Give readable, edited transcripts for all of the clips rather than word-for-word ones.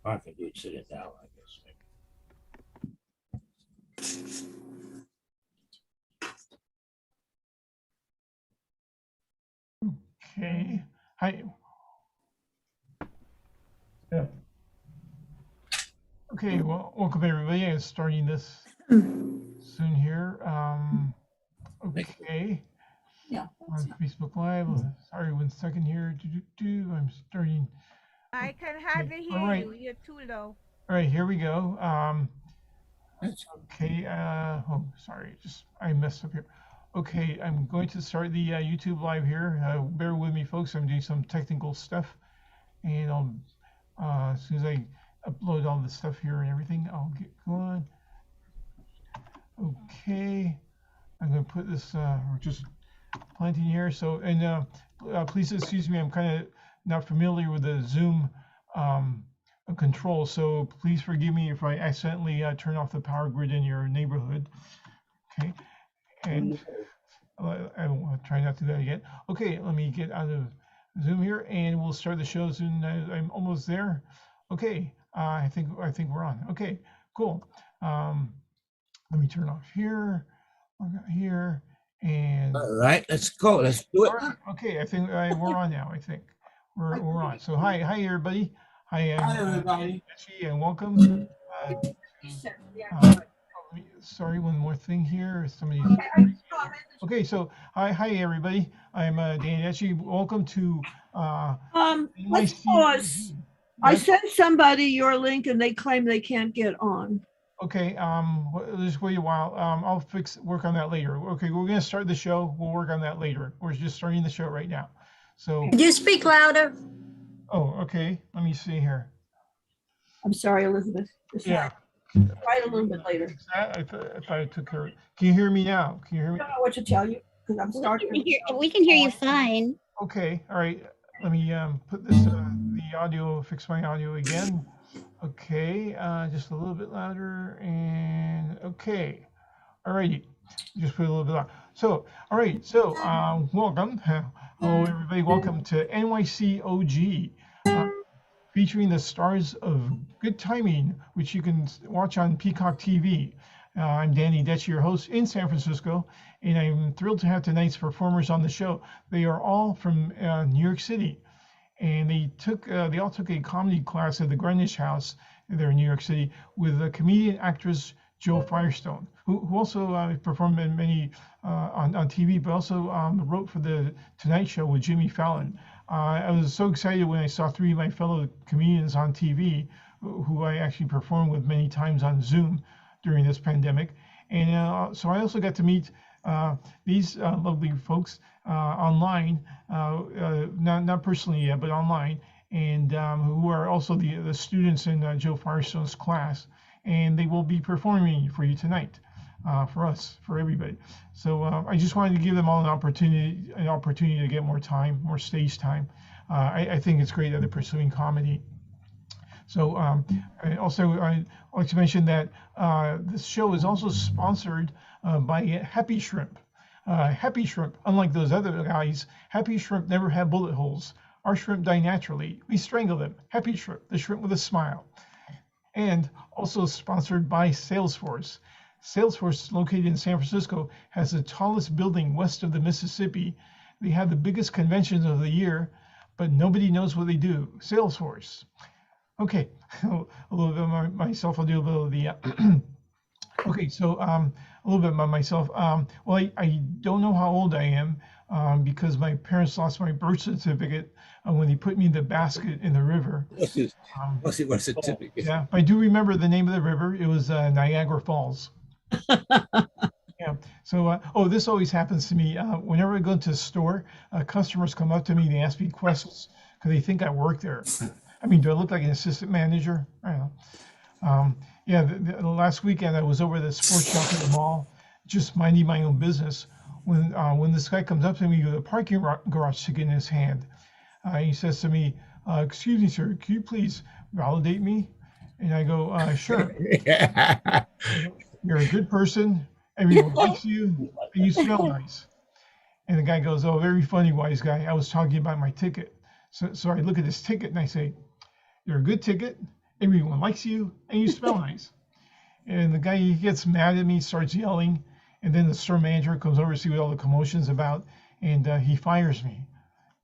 I can do it sitting down, I guess. Okay. Hi. Yeah. Okay. Well, welcome everybody. I'm starting this soon here. Okay. Yeah. On Facebook Live. Sorry, 1 second here. I'm starting. I can hardly hear right. you. You're too low. All right, here we go. Okay. Oh, sorry. I messed up here. Okay, I'm going to start the YouTube live here. Bear with me, folks. I'm doing some technical stuff, and I'll as soon as I upload all the stuff here and everything, I'll get going. Okay, I'm going to put this. We're just planting here. So, and please excuse me. I'm kind of not familiar with the Zoom control, so please forgive me if I accidentally turn off the power grid in your neighborhood. Okay, and I will try not to do that again. Okay, let me get out of Zoom here, and we'll start the show soon. I'm almost there. Okay, I think we're on. Okay, cool. Let me turn off here. Here, and All right, let's go. Let's do it. right, okay, I think we're on now. I think we're on. So hi everybody. Hi everybody, and welcome. Sorry, one more thing here. Somebody. Okay, so hi everybody. I'm Danny Dechi. Welcome to Let's pause. I sent somebody your link and they claim they can't get on. Okay, just wait a while. I'll work on that later. Okay, we're gonna start the show. We'll work on that later. We're just starting the show right now. So. Could you speak louder? Oh, okay. Let me see here. I'm sorry, Elizabeth. Yeah. Try it a little bit later. I thought I took care of it. Can you hear me now? Can you hear me? I don't know what to tell you because I'm starting. We can hear you fine. Okay. All right. Let me put this the audio. Fix my audio again. Okay. Just a little bit louder and okay. All righty. Just put a little bit louder. So, all right. So, welcome. Hello, everybody. Welcome to NYC O.G. Featuring the stars of Good Timing, which you can watch on Peacock TV. I'm Danny Dechi, your host in San Francisco, and I'm thrilled to have tonight's performers on the show. They are all from New York City, and they all took a comedy class at the Greenwich House there in New York City with the comedian actress Jo Firestone, who also performed in many on TV, but also wrote for the Tonight Show with Jimmy Fallon. I was so excited when I saw 3 of my fellow comedians on TV, who I actually performed with many times on Zoom during this pandemic. And so I also got to meet these lovely folks online, not personally yet, but online, and who are also the students in Jo Firestone's class. And they will be performing for you tonight. For us, for everybody. So I just wanted to give them all an opportunity to get more time, more stage time. I think it's great that they're pursuing comedy. So I'd like to mention that this show is also sponsored by Happy Shrimp. Happy Shrimp, unlike those other guys, Happy Shrimp never have bullet holes. Our shrimp die naturally. We strangle them. Happy Shrimp, the shrimp with a smile. And also sponsored by Salesforce. Salesforce, located in San Francisco, has the tallest building west of the Mississippi. They have the biggest conventions of the year, but nobody knows what they do. Salesforce. Okay, a little bit about myself. I'll do a little of the. Okay, so a little bit about myself. Well, I don't know how old I am because my parents lost my birth certificate when they put me in the basket in the river. What's the certificate? Yeah, I do remember the name of the river. It was Niagara Falls. Yeah. So, this always happens to me. Whenever I go to the store, customers come up to me, they ask me questions because they think I work there. I mean, do I look like an assistant manager? I don't know. Yeah, the last weekend I was over at the sports shop at the mall, just minding my own business, when this guy comes up to me with a parking garage ticket in his hand. He says to me, "Excuse me, sir, can you please validate me?" And I go, "Sure." You're a good person. Everyone likes you. And you smell nice. And the guy goes, "Oh, very funny, wise guy. I was talking about my ticket." So I look at this ticket and I say, "You're a good ticket. everyone likes you, and you smell nice. And the guy, he gets mad at me, starts yelling, and then the store manager comes over to see what all the commotion's about, and he fires me.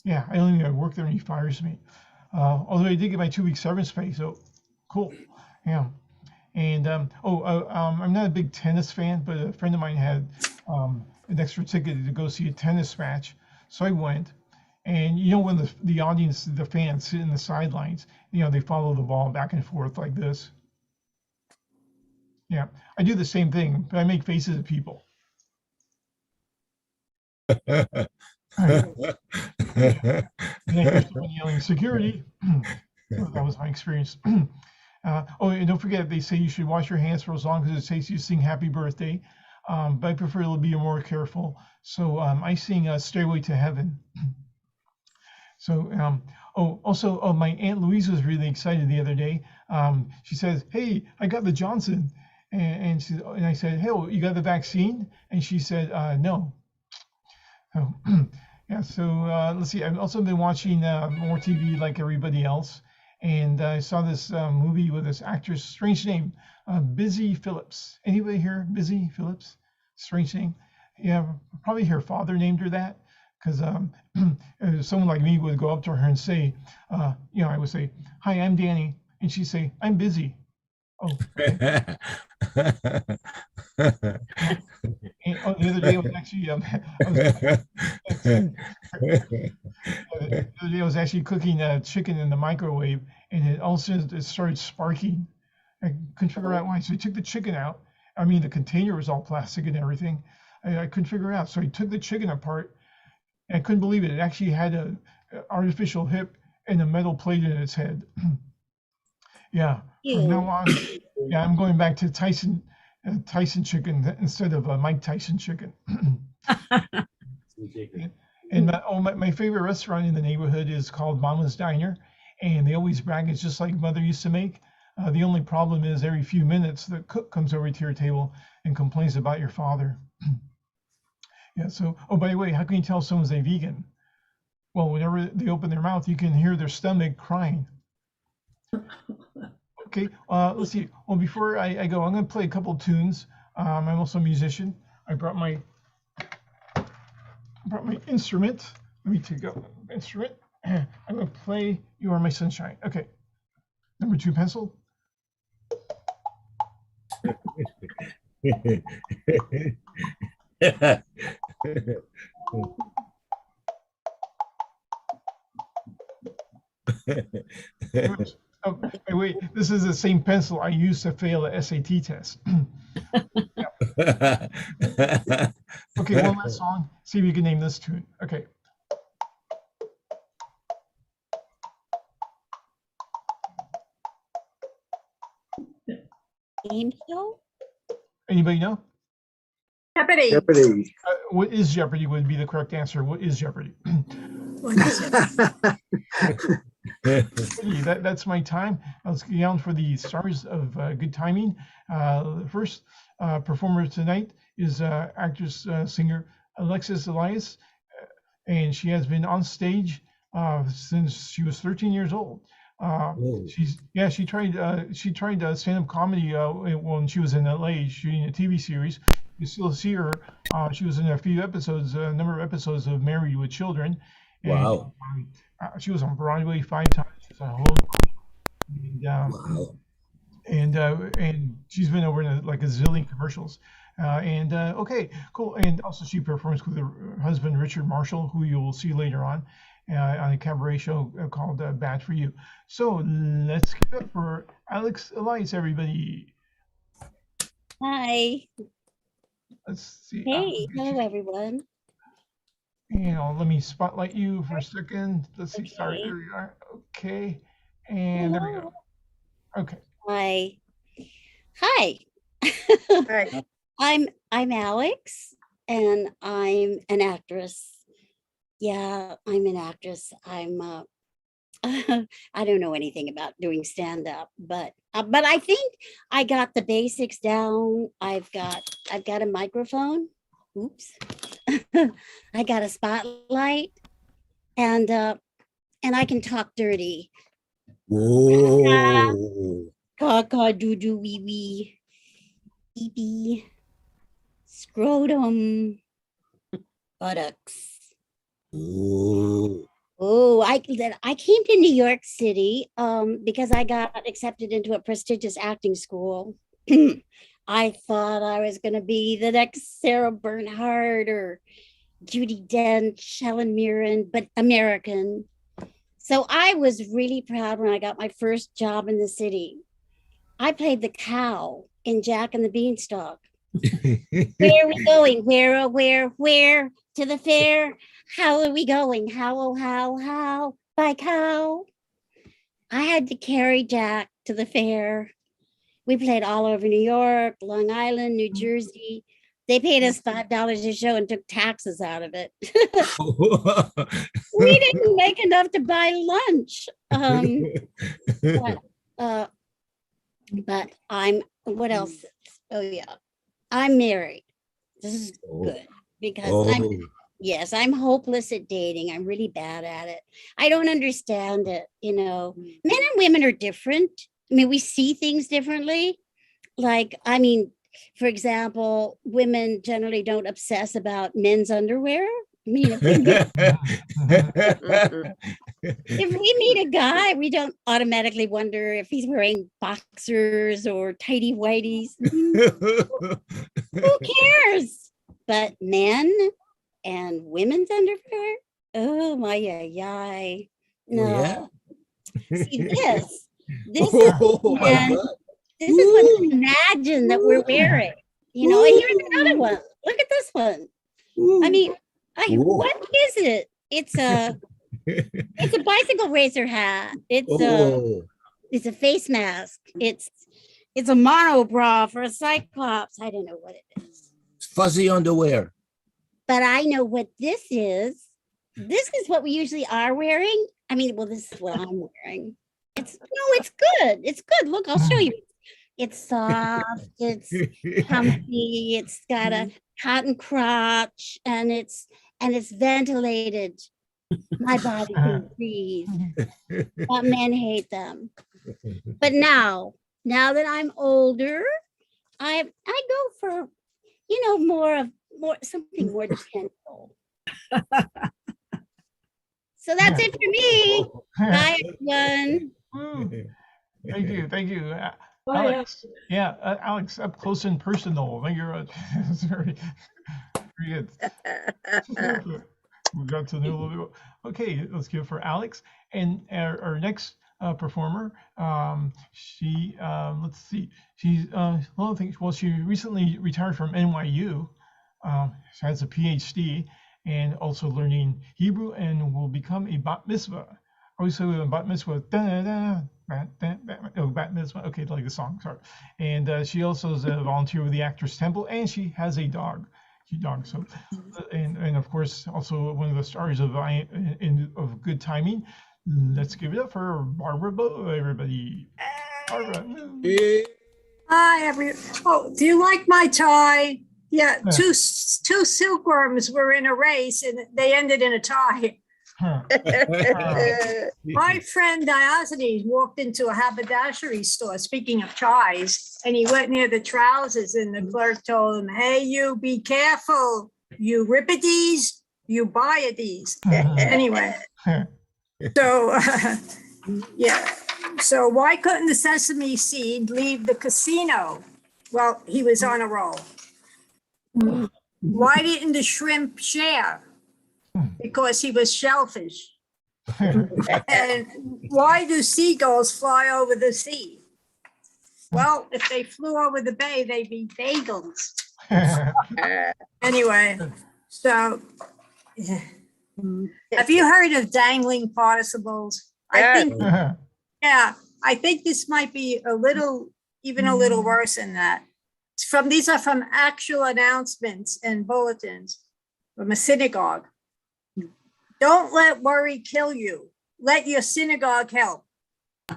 Yeah, I only work there and he fires me. Although I did get my 2-week severance pay, so cool. Yeah. And I'm not a big tennis fan, but a friend of mine had an extra ticket to go see a tennis match, so I went. And you know, when the audience, the fans sit in the sidelines, you know, they follow the ball back and forth like this. Yeah, I do the same thing, but I make faces at people. Right. And I hear someone yelling, "Security!" So that was my experience. And don't forget, they say you should wash your hands for as long as it takes you to sing "Happy Birthday," but I prefer to be more careful. So I sing "Stairway to Heaven." So also, my Aunt Louise was really excited the other day. She says, "Hey, I got the Johnson," and I said, "Hey, well, you got the vaccine?" And she said, "No." Oh, yeah, so let's see. I've also been watching more TV like everybody else, and I saw this movie with this actress, strange name, Busy Phillips. Anybody here, Busy Phillips? Strange name. Yeah, probably her father named her that, because someone like me would go up to her and say, you know, I would say, "Hi, I'm Danny," and she'd say, "I'm busy." Oh. The other day I was actually the other day I was actually cooking chicken in the microwave, and it all of a sudden it started sparking. I couldn't figure out why. So I took the chicken out. I mean, the container was all plastic and everything. I couldn't figure it out. So I took the chicken apart, and I couldn't believe it. It actually had a artificial hip and a metal plate in its head. Yeah. From now on, yeah, I'm going back to Tyson chicken instead of Mike Tyson chicken. And my favorite restaurant in the neighborhood is called Mama's Diner, and they always brag it's just like Mother used to make. The only problem is every few minutes the cook comes over to your table and complains about your father. Yeah. So, by the way, how can you tell someone's a vegan? Well, whenever they open their mouth, you can hear their stomach crying. Okay, let's see. Well, before I go, I'm going to play a couple of tunes. I'm also a musician. I brought my instrument. Let me take out the instrument. I'm going to play "You Are My Sunshine." Okay, number 2 pencil. Oh, wait, this is the same pencil I used to fail the SAT test. Okay, one last song. See if you can name this tune. Okay. Game show? Anybody know? Jeopardy. Jeopardy. What is Jeopardy would be the correct answer. What is Jeopardy? That's my time. Let's get down for the stars of good timing. The first performer tonight is actress, singer Alexis Elias, and she has been on stage since she was 13 years old. She tried stand-up comedy when she was in LA shooting a TV series. You still see her. She was in a few episodes, a number of episodes of Married with Children. And, Wow. She was on Broadway 5 times. She was on Hollywood. And she's been over in like a zillion commercials. Okay, cool. And also she performs with her husband, Richard Marshall, who you will see later on a cabaret show called Bad for You. So let's give it up for Alex Elias, everybody. Hi. Let's see. Hey, hello everyone. Let me spotlight you for a second. Let's see. Okay. Sorry, there you are. Okay. And there we go. Okay. Hi. Hi. I'm Alex, and I'm an actress. Yeah, I'm an actress. I'm I don't know anything about doing stand-up, but I think I got the basics down. I've got a microphone. Oops. I got a spotlight, and I can talk dirty. Whoa. Caca, doo doo, wee wee, pee pee, scrotum, buttocks. Ooh. Oh, I came to New York City because I got accepted into a prestigious acting school. I thought I was going to be the next Sarah Bernhardt or Judi Dench, Helen Mirren, but American. So I was really proud when I got my first job in the city. I played the cow in Jack and the Beanstalk. Where are we going? Where? To the fair? How are we going? How? By cow. I had to carry Jack to the fair. We played all over New York, Long Island, New Jersey. They paid us $5 a show and took taxes out of it. We didn't make enough to buy lunch. But I'm, what else? Oh yeah, I'm married. This is good because I'm hopeless at dating. I'm really bad at it. I don't understand it. You know, men and women are different. I mean, we see things differently. Like, I mean, for example, women generally don't obsess about men's underwear. I mean, if we meet a guy, we don't automatically wonder if he's wearing boxers or tighty whities. Who cares? But men and women's underwear? Oh my yeah. No. Yeah. See this is this is what I imagine that we're wearing. You know, here's another one. Look at this one. I mean, what is it? It's a bicycle racer hat. It's a face mask. It's a mono bra for a cyclops. I don't know what it is. Fuzzy underwear. But I know what this is. This is what we usually are wearing. I mean, well, this is what I'm wearing. It's good. It's good. Look, I'll show you. It's soft. It's comfy. It's got a cotton crotch, and it's ventilated. My body can breathe. But men hate them. But now that I'm older, I go for, you know, more something more gentle. So that's it for me. Bye, everyone. Thank you. Alex, Alex, up close and personal. Thank you very much. It's very good. We got to know a little bit. Okay, let's give it for Alex. And our next performer, she, let's see, she's, she recently retired from NYU. She has a PhD and also learning Hebrew and will become a bat mitzvah. Also, a bat mitzvah, bat mitzvah, okay, like the song, sorry. And she also is a volunteer with the Actors Temple, and she has a dog. So, and of course, also one of the stars of Good Timing. Let's give it up for Barbara Bow, everybody. Barbara. Hi, everyone. Oh, do you like my tie? Yeah, two silkworms were in a race and they ended in a tie. My friend Diogenes walked into a haberdashery store, speaking of ties, and he went near the trousers and the clerk told him, "Hey, you, be careful. You rippities, you buy-a-dees." Anyway, so, yeah. So why couldn't the sesame seed leave the casino? Well, he was on a roll. Why didn't the shrimp share? Because he was shellfish. And why do seagulls fly over the sea? Well, if they flew over the bay, they'd be bagels. Anyway, so have you heard of dangling participles? I think this might be even a little worse than that. These are from actual announcements and bulletins from a synagogue. Don't let worry kill you. Let your synagogue help.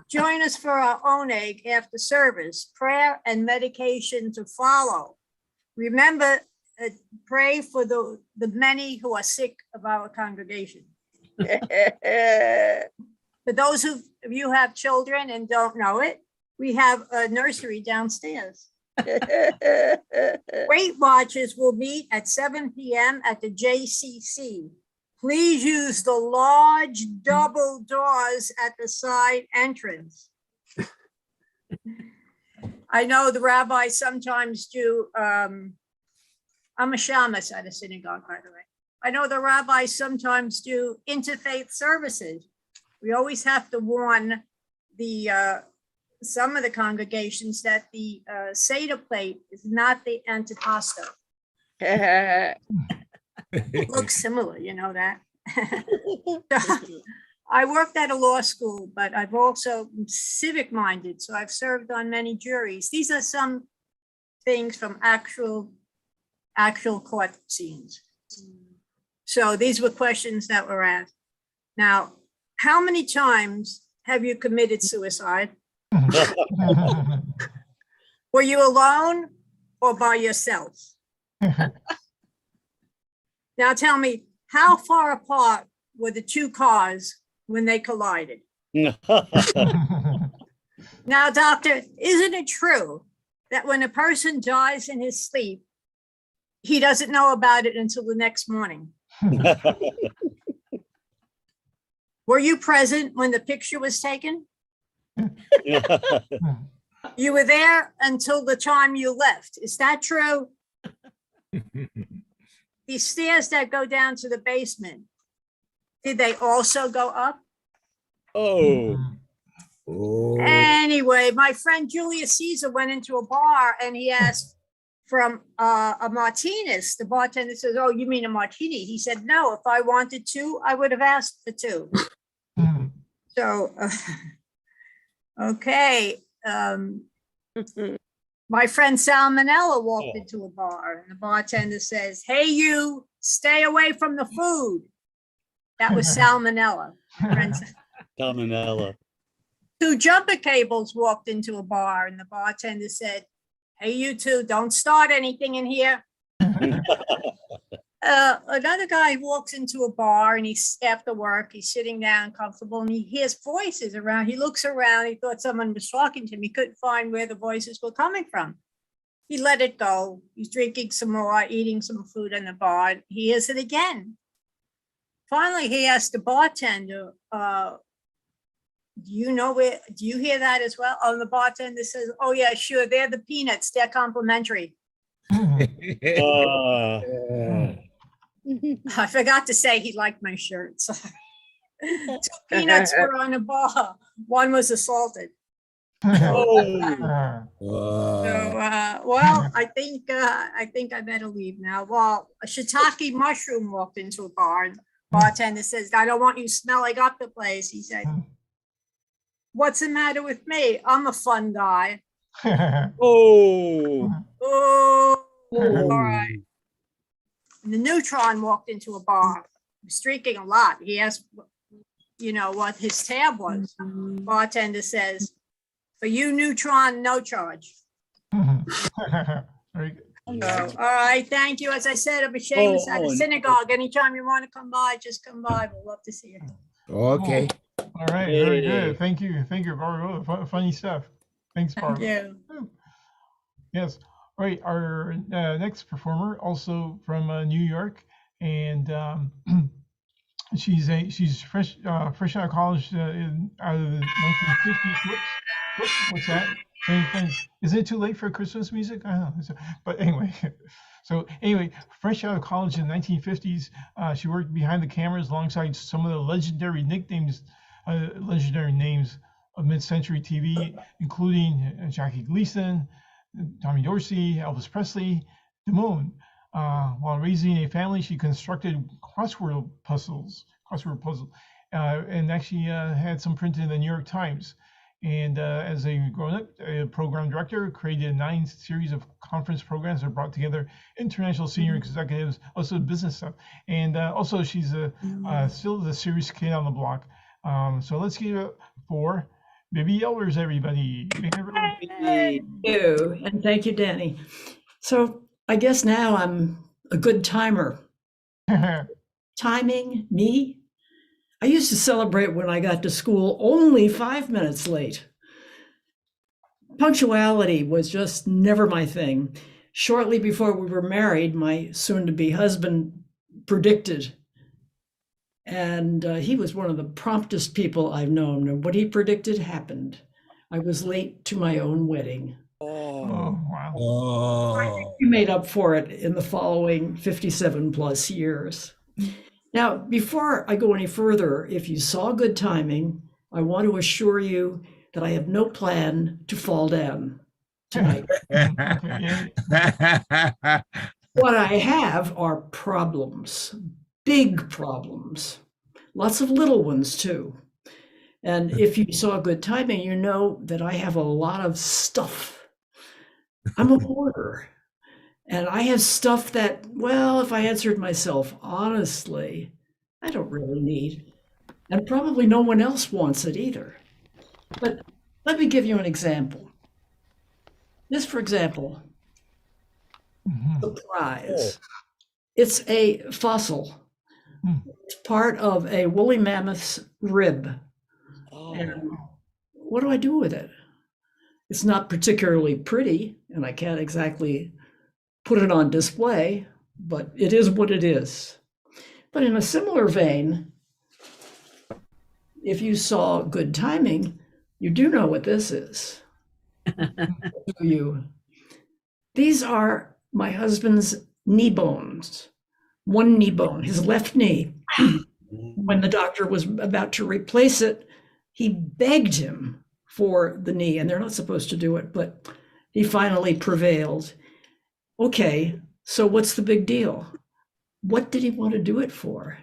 Join us for our oneg after service, prayer and medication to follow. Remember, pray for the many who are sick of our congregation. For those who if you have children and don't know it, we have a nursery downstairs. Weight Watchers will meet at 7 p.m. at the JCC. Please use the large double doors at the side entrance. I know the rabbis sometimes do, I'm a shamus at a synagogue, by the way. I know the rabbis sometimes do interfaith services. We always have to warn the some of the congregations that the Seder plate is not the antipasto. It looks similar, you know that. I worked at a law school, but I've also civic minded, so I've served on many juries. These are some things from actual court scenes. So these were questions that were asked. Now, how many times have you committed suicide? Were you alone or by yourself? Now tell me, how far apart were the two cars when they collided? Now, doctor, isn't it true that when a person dies in his sleep, he doesn't know about it until the next morning? Were you present when the picture was taken? You were there until the time you left. Is that true? These stairs that go down to the basement, did they also go up? Oh. Anyway, my friend Julius Caesar went into a bar and he asked from a Martinez. The bartender says, "Oh, you mean a martini?" He said, "No, if I wanted two, I would have asked for two." So, okay. My friend Salmonella walked into a bar and the bartender says, "Hey, you, stay away from the food." That was Salmonella. Salmonella. Two jumper cables walked into a bar and the bartender said, "Hey, you two, don't start anything in here." Another guy walks into a bar and he's after work, he's sitting down comfortable and he hears voices around. He looks around, he thought someone was talking to him. He couldn't find where the voices were coming from. He let it go. He's drinking some more, eating some food in the bar. He hears it again. Finally, he asked the bartender, "Do you hear that as well?" Oh, the bartender says, "Oh yeah, sure. They're the peanuts. They're complimentary." I forgot to say he liked my shirt. So. Two peanuts were on the bar. One was assaulted. Wow. Well, I think I better leave now. Well, a shiitake mushroom walked into a bar and bartender says, "I don't want you smelling up the place." He said, "What's the matter with me? I'm a fun guy." Oh. All right. And the Neutron walked into a bar. He was drinking a lot. He asked, what his tab was. Bartender says, "For you, Neutron, no charge." Very good. All right, thank you. As I said, I'm a shameless at a synagogue. Anytime you want to come by, just come by. We'd love to see you. Okay. All right, very good. Thank you, Barbara. Funny stuff. Thanks, Barbara. Thank you. Yes. All right, our next performer, also from New York, and she's fresh out of college out of the 1950s. Whoops, what's that? Is it too late for Christmas music? I don't know. But anyway, fresh out of college in the 1950s, she worked behind the cameras alongside some of the legendary names of mid-century TV, including Jackie Gleason, Tommy Dorsey, Elvis Presley, Damone. While raising a family, she constructed crossword puzzles, and actually had some printed in the New York Times. And as a grown-up program director, created 9 series of conference programs that brought together international senior executives, also business stuff. And also she's still the serious kid on the block. So let's give it for Baby Yellers, everybody. Thank you, and thank you, Danny. So I guess now I'm a good timer. Timing me. I used to celebrate when I got to school only 5 minutes late. Punctuality was just never my thing. Shortly before we were married, my soon-to-be husband predicted, and he was one of the promptest people I've known. And what he predicted happened. I was late to my own wedding. Oh, wow. Oh. We made up for it in the following 57 plus years. Now, before I go any further, if you saw good timing, I want to assure you that I have no plan to fall down tonight. What I have are problems, big problems, lots of little ones too. And if you saw good timing, you know that I have a lot of stuff. I'm a hoarder. And I have stuff that, well, if I answered myself honestly, I don't really need. And probably no one else wants it either. But let me give you an example. This, for example, surprise. It's a fossil. It's part of a woolly mammoth's rib. And what do I do with it? It's not particularly pretty, and I can't exactly put it on display, but it is what it is. But in a similar vein, if you saw good timing, you do know what this is. Do you? These are my husband's knee bones. One knee bone, his left knee. When the doctor was about to replace it, he begged him for the knee, and they're not supposed to do it, but he finally prevailed. Okay, so what's the big deal? What did he want to do it for?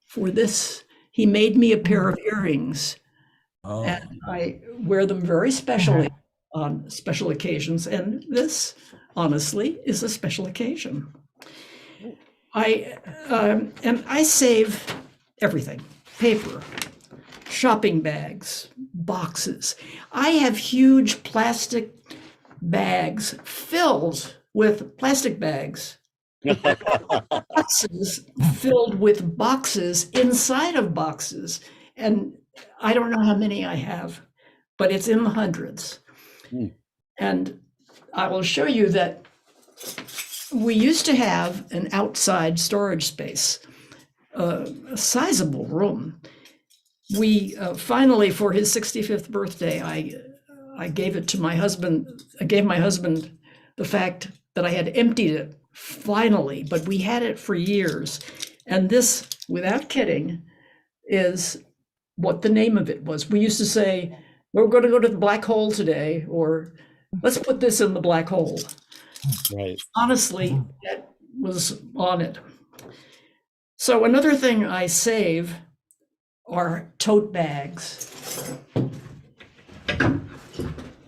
For this, he made me a pair of earrings, and I wear them very specially on special occasions, and this, honestly, is a special occasion. I save everything: paper, shopping bags, boxes. I have huge plastic bags filled with plastic bags. Boxes filled with boxes inside of boxes. And I don't know how many I have, but it's in the hundreds. And I will show you that we used to have an outside storage space, a sizable room. We finally, for his 65th birthday, I gave it to my husband. I gave my husband the fact that I had emptied it finally, but we had it for years. And this, without kidding, is what the name of it was. We used to say, we're going to go to the black hole today, or let's put this in the black hole. Right. Honestly, that was on it. So another thing I save are tote bags.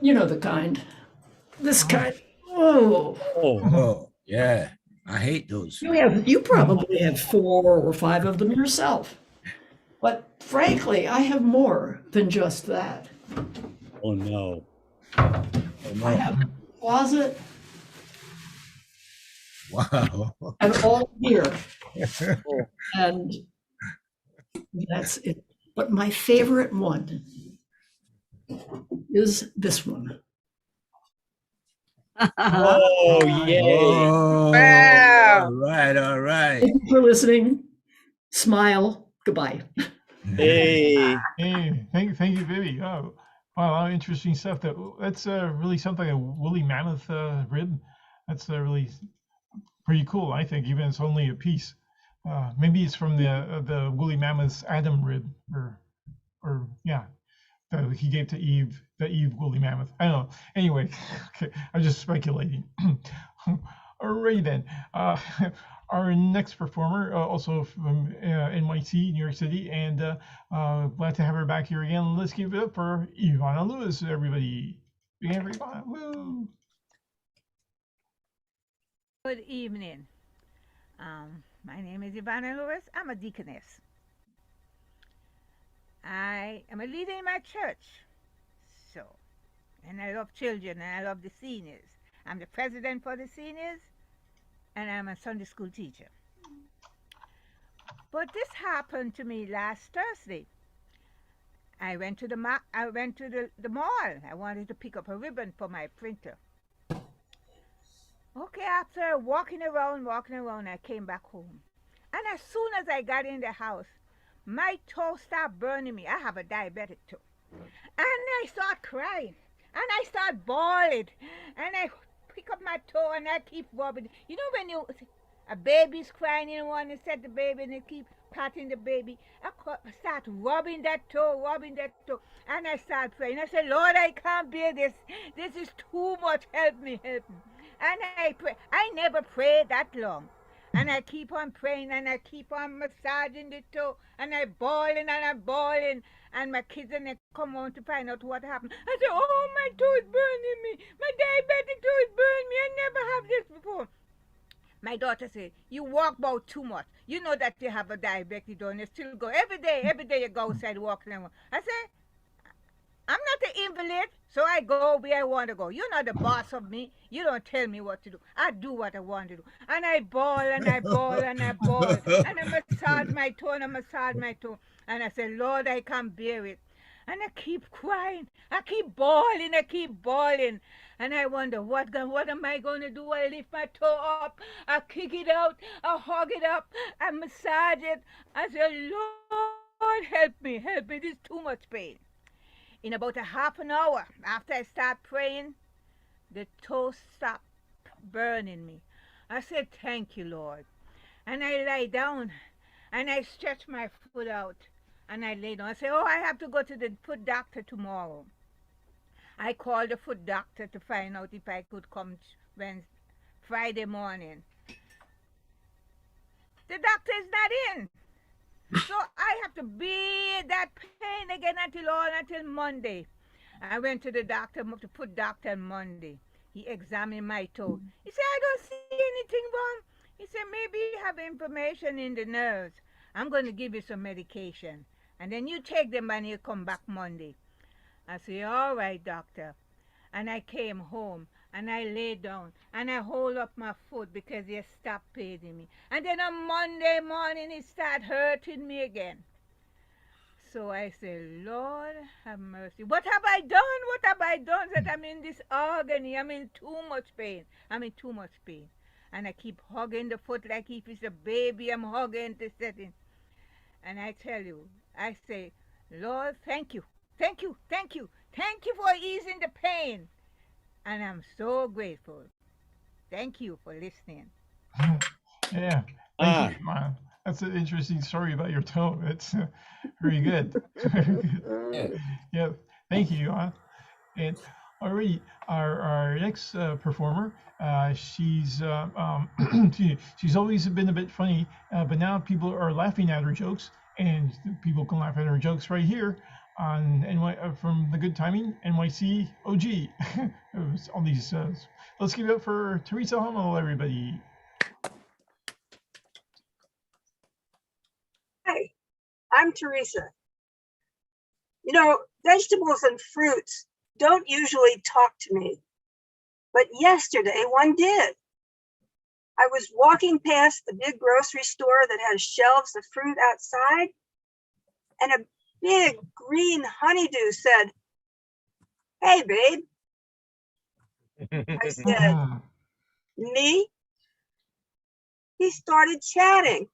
You know the kind. This kind. Oh. Oh, yeah. I hate those. You probably have 4 or 5 of them yourself. But frankly, I have more than just that. Oh, no. I have a closet Wow. and all here. And that's it. But my favorite one is this one. Oh, yay. Oh, Wow. all right. Thank you for listening. Smile. Goodbye. Hey. Hey, thank you, Vivi. Oh, wow, interesting stuff. That's really something, a woolly mammoth rib. That's really pretty cool, I think, even it's only a piece. Maybe it's from the woolly mammoth's Adam rib, or yeah, that he gave to Eve, the Eve woolly mammoth. I don't know. Anyway, okay, I'm just speculating. Alright then. Our next performer, also from NYC, New York City, and glad to have her back here again. Let's give it up for Ivana Lewis, everybody. Big hand for Ivana. Woo! Good evening. My name is Ivana Lewis. I'm a deaconess. I am a leader in my church. So, and I love children and I love the seniors. I'm the president for the seniors, and I'm a Sunday school teacher. But this happened to me last Thursday. I went to the mall. I wanted to pick up a ribbon for my printer. Okay, after walking around, I came back home. And as soon as I got in the house, my toe started burning me. I have a diabetic toe. And I start crying. And I start bawling. And I pick up my toe and I keep rubbing. You know when a baby's crying, you want to set the baby and you keep patting the baby. I start rubbing that toe. And I start praying. I said, Lord, I can't bear this. This is too much. Help me. And I pray. I never prayed that long. And I keep on praying and I keep on massaging the toe. And I bawling. And my kids and they come on to find out what happened. I said, oh, my toe is burning me. My diabetic toe is burning me. I never have this before. My daughter said, you walk about too much. You know that you have a diabetic toe and you still go. Every day you go outside walking around. I said, I'm not an invalid, so I go where I want to go. You're not the boss of me. You don't tell me what to do. I do what I want to do. And I bawl. And I massage my toe. And I said, Lord, I can't bear it. And I keep crying. I keep bawling. And I wonder, what am I going to do? I lift my toe up. I kick it out. I hug it up. I massage it. I say, Lord, help me. This is too much pain. In about a half an hour after I start praying, the toe stopped burning me. I said, thank you, Lord. And I lie down and I stretch my foot out and I lay down. I say, oh, I have to go to the foot doctor tomorrow. I called the foot doctor to find out if I could come Friday morning. The doctor is not in. So I have to bear that pain again until Monday. I went to the doctor, the foot doctor on Monday. He examined my toe. He said, I don't see anything wrong. He said, maybe you have inflammation in the nerves. I'm going to give you some medication. And then you take them and you come back Monday. I said, all right, doctor. And I came home and I lay down and I hold up my foot because they stopped paining me. And then on Monday morning, it started hurting me again. So I said, Lord, have mercy. What have I done that I'm in this agony? I'm in too much pain. And I keep hugging the foot like if it's a baby. I'm hugging the setting. And I tell you, I say, Lord, thank you. Thank you for easing the pain. And I'm so grateful. Thank you for listening. Yeah, thank you, Mom. That's an interesting story about your toe. It's very good. Yeah, thank you. And already our next performer, she's she's always been a bit funny, but now people are laughing at her jokes, and people can laugh at her jokes right here on from the Good Timing NYC O.G. All these. Let's give it up for Teresa Hamill, everybody. Hi, I'm Teresa. You know, vegetables and fruits don't usually talk to me, but yesterday one did. I was walking past the big grocery store that has shelves of fruit outside, and a big green honeydew said, "Hey, babe." I said, "Me?" He started chatting.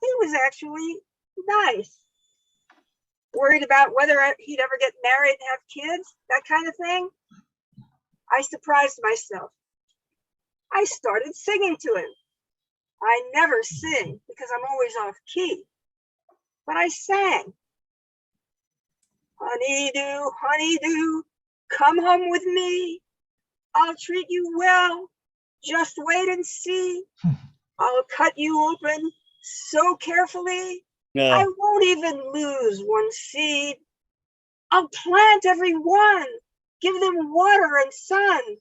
He was actually nice. Worried about whether he'd ever get married and have kids, that kind of thing. I surprised myself. I started singing to him. I never sing because I'm always off key, but I sang. "Honeydew, honeydew, come home with me. I'll treat you well. Just wait and see. I'll cut you open so carefully. I won't even lose one seed. I'll plant every one, give them water and sun.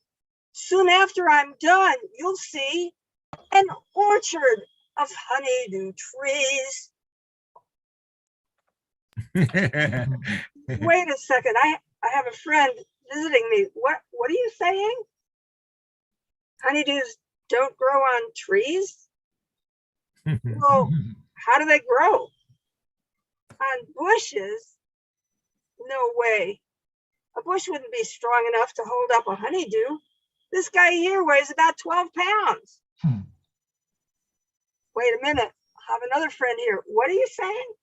Soon after I'm done, you'll see an orchard of honeydew trees." Wait a second, I have a friend visiting me. What are you saying? Honeydews don't grow on trees? Well, how do they grow? On bushes? No way. A bush wouldn't be strong enough to hold up a honeydew. This guy here weighs about 12 pounds. Wait a minute. I have another friend here. What are you saying?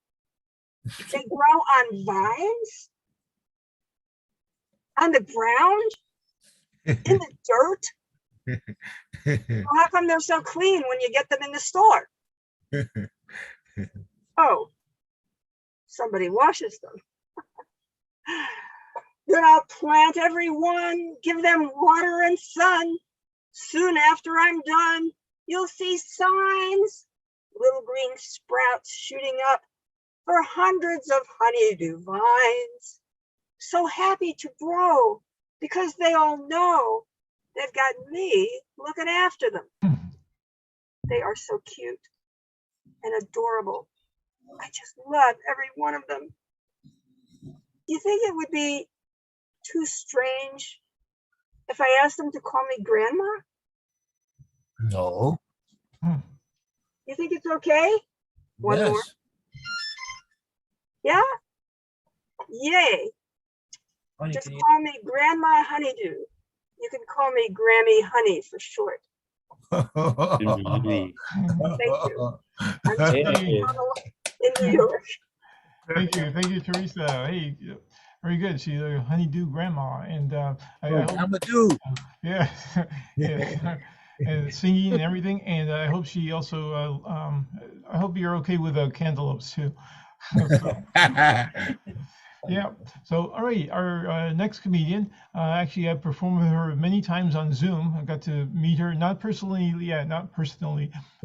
They grow on vines? On the ground? In the dirt? Well, how come they're so clean when you get them in the store? Oh, somebody washes them. Then I'll plant every one, give them water and sun. Soon after I'm done, you'll see signs, little green sprouts shooting up for hundreds of honeydew vines. So happy to grow because they all know they've got me looking after them. They are so cute and adorable. I just love every one of them. You think it would be too strange if I asked them to call me grandma? No. You think it's okay? One Yes. more. Yeah? Yay. Just call me Grandma Honeydew. You can call me Grammy Honey for short. Honey. Thank you. Hey. In New York. Thank you, Teresa. Hey, very good. She's a honeydew grandma, and I hope, I'm a dude. yeah, yeah, and singing and everything. And I hope she also, I hope you're okay with cantaloupes too. So, yeah. So, all right, our next comedian, actually, I performed with her many times on Zoom. I got to meet her, not personally,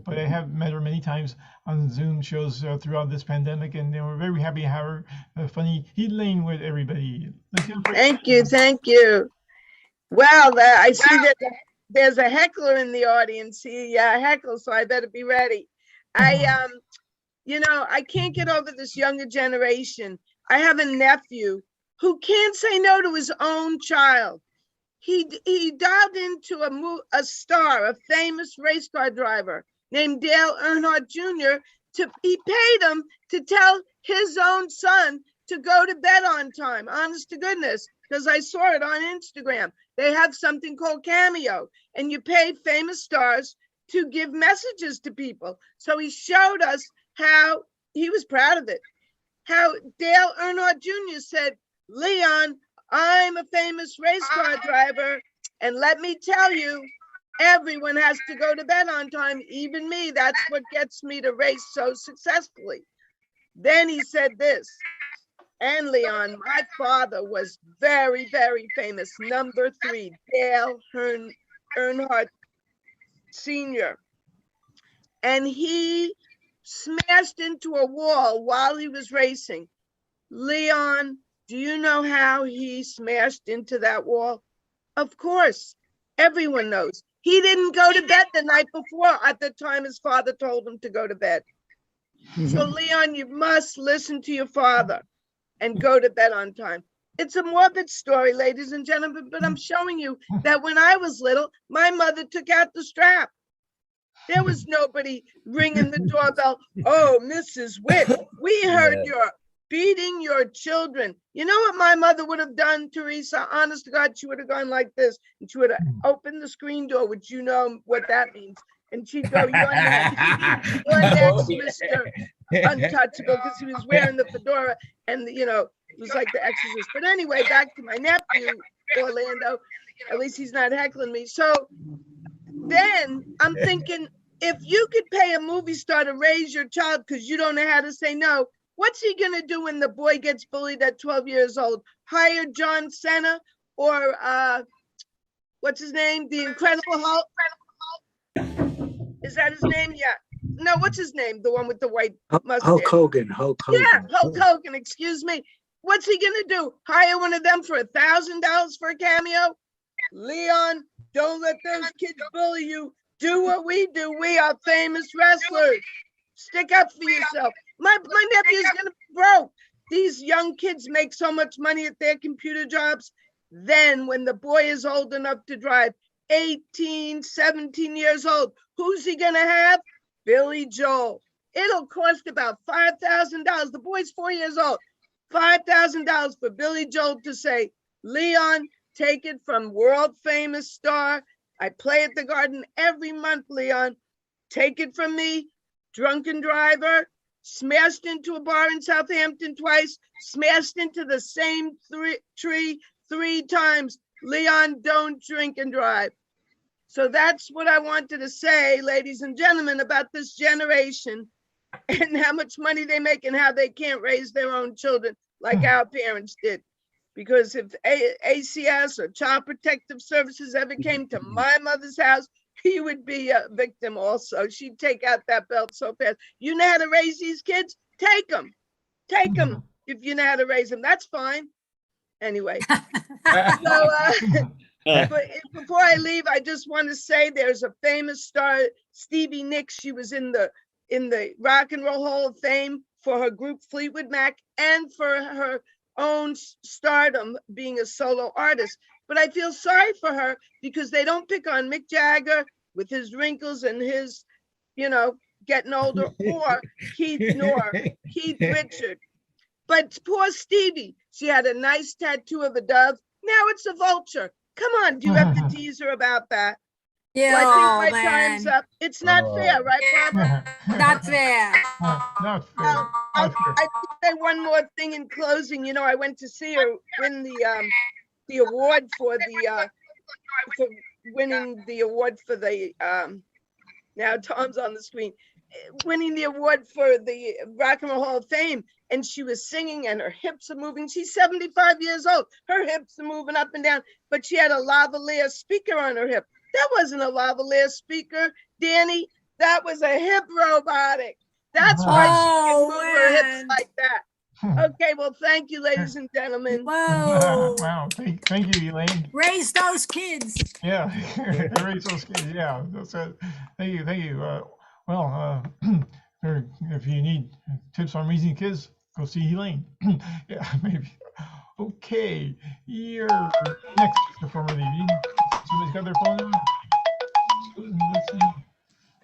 but I have met her many times on Zoom shows throughout this pandemic, and we're very happy to have her funny headline with everybody. Thank you. Well, I see that there's a heckler in the audience. He heckles, so I better be ready. I can't get over this younger generation. I have a nephew who can't say no to his own child. He dialed into a star, a famous race car driver named Dale Earnhardt Jr. He paid him to tell his own son to go to bed on time. Honest to goodness, because I saw it on Instagram. They have something called Cameo, and you pay famous stars to give messages to people. So he showed us how he was proud of it. How Dale Earnhardt Jr. said, Leon, I'm a famous race car driver, and let me tell you, everyone has to go to bed on time, even me. That's what gets me to race so successfully. Then he said this, and Leon, my father was very, very famous. Number 3, Dale Earnhardt Sr. And he smashed into a wall while he was racing. Leon, do you know how he smashed into that wall? Of course, everyone knows. He didn't go to bed the night before at the time his father told him to go to bed. So Leon, you must listen to your father and go to bed on time. It's a morbid story, ladies and gentlemen, but I'm showing you that when I was little, my mother took out the strap. There was nobody ringing the doorbell. Oh, Mrs. Witt, we heard you're beating your children. You know what my mother would have done, Teresa? Honest to God, she would have gone like this, and she would have opened the screen door, which you know what that means. And she'd go, you're next, Mr. Untouchable, because he was wearing the fedora, and it was like The Exorcist. But anyway, back to my nephew, Orlando. At least he's not heckling me. So then I'm thinking, if you could pay a movie star to raise your child because you don't know how to say no, what's he going to do when the boy gets bullied at 12 years old? Hire John Cena or what's his name? The Incredible Hulk? Is that his name? Yeah. No, what's his name? The one with the white mustache. Hulk Hogan. Yeah, Hulk Hogan, excuse me. What's he going to do? Hire one of them for $1,000 for a cameo? Leon, don't let those kids bully you. Do what we do. We are famous wrestlers. Stick up for yourself. My nephew's gonna be broke. These young kids make so much money at their computer jobs. Then when the boy is old enough to drive, 18, 17 years old, who's he gonna have? Billy Joel. It'll cost about $5,000. The boy's 4 years old. $5,000 for Billy Joel to say, Leon, take it from world famous star. I play at the Garden every month, Leon. Take it from me. Drunken driver, smashed into a bar in Southampton twice, smashed into the same tree 3 times. Leon, don't drink and drive. So that's what I wanted to say, ladies and gentlemen, about this generation and how much money they make and how they can't raise their own children like our parents did. Because if ACS or Child Protective Services ever came to my mother's house, he would be a victim also. She'd take out that belt so fast. You know how to raise these kids? Take them. Take them if you know how to raise them. That's fine. Anyway. So, but before I leave, I just want to say there's a famous star, Stevie Nicks. She was in the Rock and Roll Hall of Fame for her group Fleetwood Mac and for her own stardom being a solo artist. But I feel sorry for her because they don't pick on Mick Jagger with his wrinkles and his, getting older, or Keith Richard. But poor Stevie, she had a nice tattoo of a dove. Now it's a vulture. Come on, do you have to tease her about that? Yeah, well, I think my time's up. It's not fair, right, Barbara? Not fair. Not fair. I say one more thing in closing. I went to see her win the award for winning the award for the now Tom's on the screen, winning the award for the Rock and Roll Hall of Fame, and she was singing and her hips are moving. She's 75 years old. Her hips are moving up and down, but she had a lavalier speaker on her hip. That wasn't a lavalier speaker, Danny. That was a hip robotic. That's why she can move her hips like that. Okay, well, thank you, ladies and gentlemen. Whoa. Wow, thank you, Elaine. Raise those kids. Yeah, raise those kids. Yeah, that's it. Thank you. Well, if you need tips on raising kids, go see Elaine. Yeah, maybe. Okay, your next performer of the evening. Somebody's got their phone on? Let's see.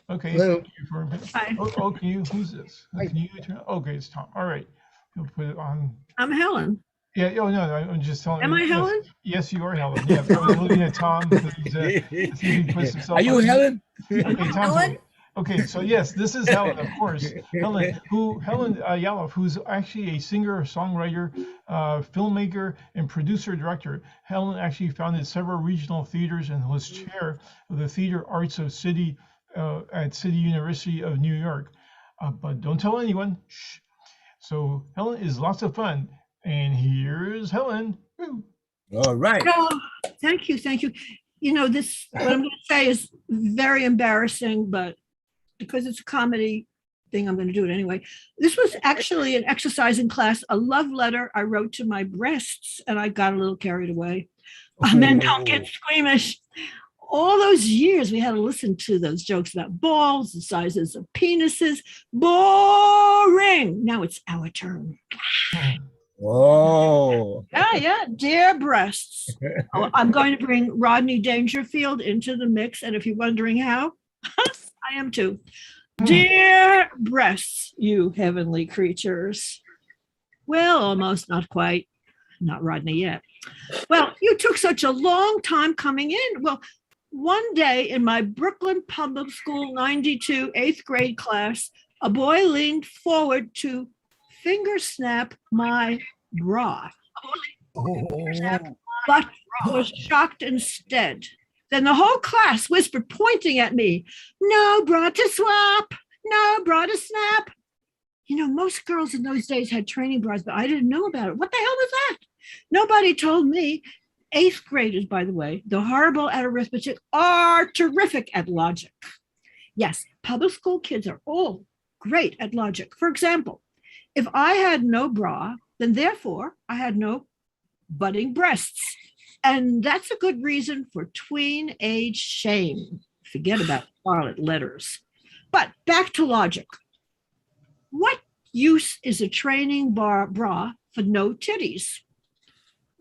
Okay, Hello. thank you for. Hi. Oh, can you? Who's this? Can you turn? Okay, it's Tom. All right, you'll put it on. I'm Helen. Yeah. Oh no, I'm just telling. Am I yes, Helen? Yes, you are Helen. Yeah, I was looking at Tom. Because he's, see if he puts himself Are you on. Helen? Okay, Tom's Helen? Okay, so yes, this is Helen, of course. Helen Yalof, who's actually a singer, songwriter, filmmaker, and producer-director. Helen actually founded several regional theaters and was chair of the Theater Arts of City at City University of New York. But don't tell anyone. Shh. So Helen is lots of fun. And here's Helen. Woo. All right. Oh, thank you. This, what I'm going to say is very embarrassing, but because it's a comedy thing, I'm going to do it anyway. This was actually an exercise in class, a love letter I wrote to my breasts, and I got a little carried away. Men don't get squeamish. All those years we had to listen to those jokes about balls, the sizes of penises. Boring. Now it's our turn. Oh. Yeah. Dear breasts. I'm going to bring Rodney Dangerfield into the mix. And if you're wondering how, I am too. Dear breasts, you heavenly creatures. Well, almost, not quite. Not Rodney yet. Well, you took such a long time coming in. Well, one day in my Brooklyn Public School 92 8th grade class, a boy leaned forward to finger snap my bra, but was shocked instead. Then the whole class whispered, pointing at me, no bra to swap, no bra to snap. Most girls in those days had training bras, but I didn't know about it. What the hell was that? Nobody told me. 8th graders, by the way, the horrible at arithmetic, are terrific at logic. Yes, public school kids are all great at logic. For example, if I had no bra, then therefore I had no budding breasts. And that's a good reason for tween age shame. Forget about scarlet letters. But back to logic. What use is a training bra for no titties?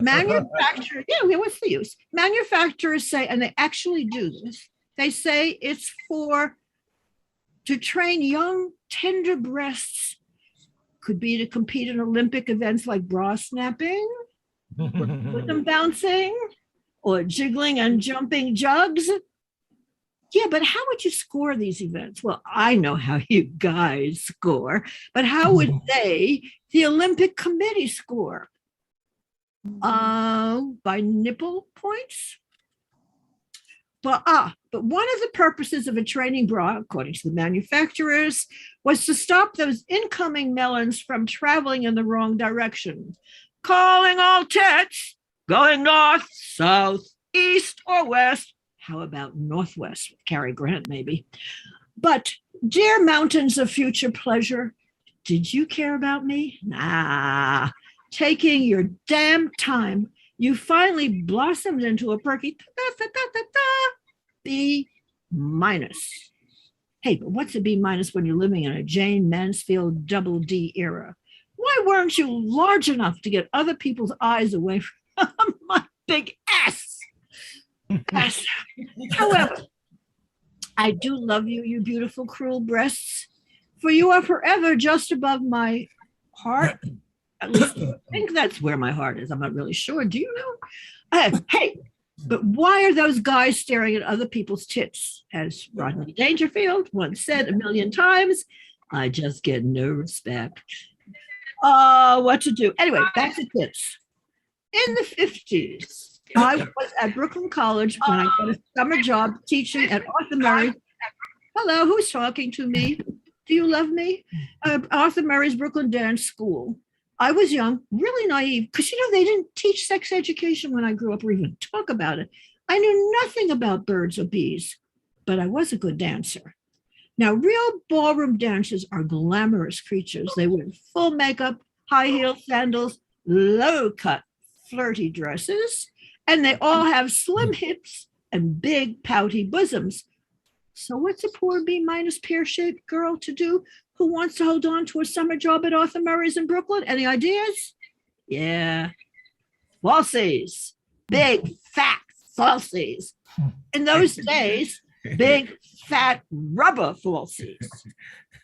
Manufacturers, what's the use? Manufacturers say, and they actually do this, they say it's to train young tender breasts could be to compete in Olympic events like bra snapping, rhythm bouncing, or jiggling and jumping jugs. Yeah, but how would you score these events? Well, I know how you guys score, but how would they, the Olympic Committee, score? By nipple points? But one of the purposes of a training bra, according to the manufacturers, was to stop those incoming melons from traveling in the wrong direction. Calling all tits, going north, south, east, or west. How about Northwest with Cary Grant, maybe? But dear mountains of future pleasure, did you care about me? Nah. Taking your damn time, you finally blossomed into a perky B minus. Hey, but what's a B minus when you're living in a Jane Mansfield double D era? Why weren't you large enough to get other people's eyes away from my big ass? Yes. However, I do love you, you beautiful, cruel breasts, for you are forever just above my heart. At least I think that's where my heart is. I'm not really sure. Do you know? Hey, but why are those guys staring at other people's tits? As Rodney Dangerfield once said a million times, I just get no respect. What to do? Anyway, back to tits. In the 50s, I was at Brooklyn College when I got a summer job teaching at Arthur Murray. Hello, who's talking to me? Do you love me? Arthur Murray's Brooklyn Dance School. I was young, really naive, because, they didn't teach sex education when I grew up or even talk about it. I knew nothing about birds or bees, but I was a good dancer. Now, real ballroom dancers are glamorous creatures. They wear full makeup, high heel sandals, low-cut, flirty dresses, and they all have slim hips and big pouty bosoms. So what's a poor B minus pear-shaped girl to do who wants to hold on to a summer job at Arthur Murray's in Brooklyn? Any ideas? Yeah. Falsies. Big, fat falsies. In those days, big, fat rubber falsies.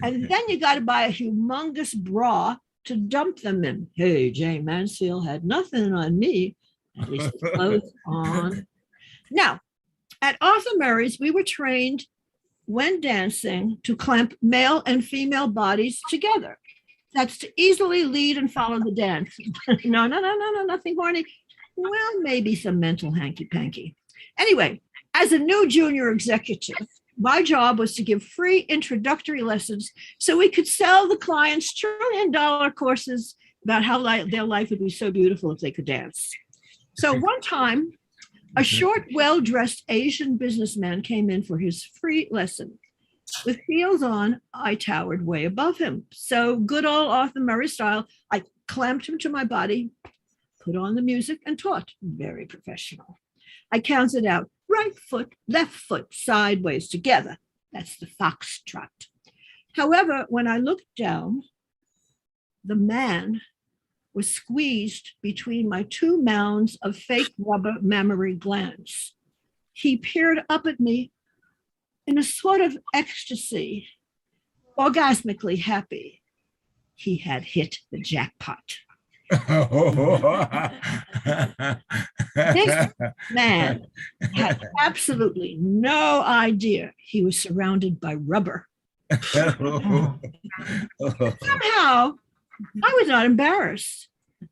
And then you got to buy a humongous bra to dump them in. Hey, Jane Mansfield had nothing on me, at least the clothes on. Now, at Arthur Murray's, we were trained when dancing to clamp male and female bodies together. That's to easily lead and follow the dance. No, nothing horny. Well, maybe some mental hanky-panky. Anyway, as a new junior executive, my job was to give free introductory lessons so we could sell the clients trillion-dollar courses about how their life would be so beautiful if they could dance. So one time, a short, well-dressed Asian businessman came in for his free lesson. With heels on, I towered way above him. So good old Arthur Murray style, I clamped him to my body, put on the music, and taught. Very professional. I counted out right foot, left foot, sideways together. That's the foxtrot. However, when I looked down, the man was squeezed between my two mounds of fake rubber mammary glands. He peered up at me in a sort of ecstasy, orgasmically happy. He had hit the jackpot. This man had absolutely no idea he was surrounded by rubber. Somehow, I was not embarrassed.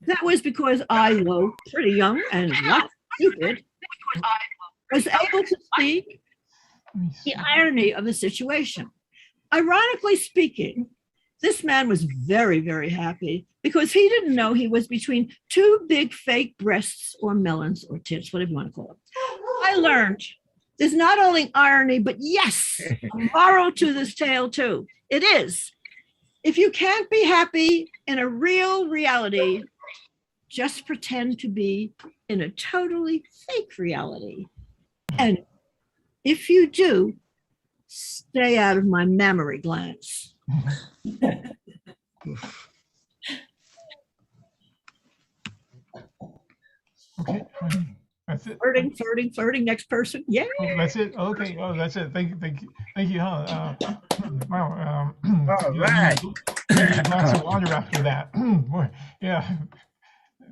That was because I, though pretty young and not stupid, was able to see the irony of the situation. Ironically speaking, this man was very, very happy because he didn't know he was between two big fake breasts or melons or tits, whatever you want to call it. I learned there's not only irony, but yes, a moral to this tale too. It is. If you can't be happy in a real reality, just pretend to be in a totally fake reality. And if you do, stay out of my mammary glands. Okay, That's it. Flirting, next person. Yeah. Oh, that's it. Okay. Oh, that's it. Thank you, huh? Wow. All right. Maybe a glass of water after that. Boy, yeah.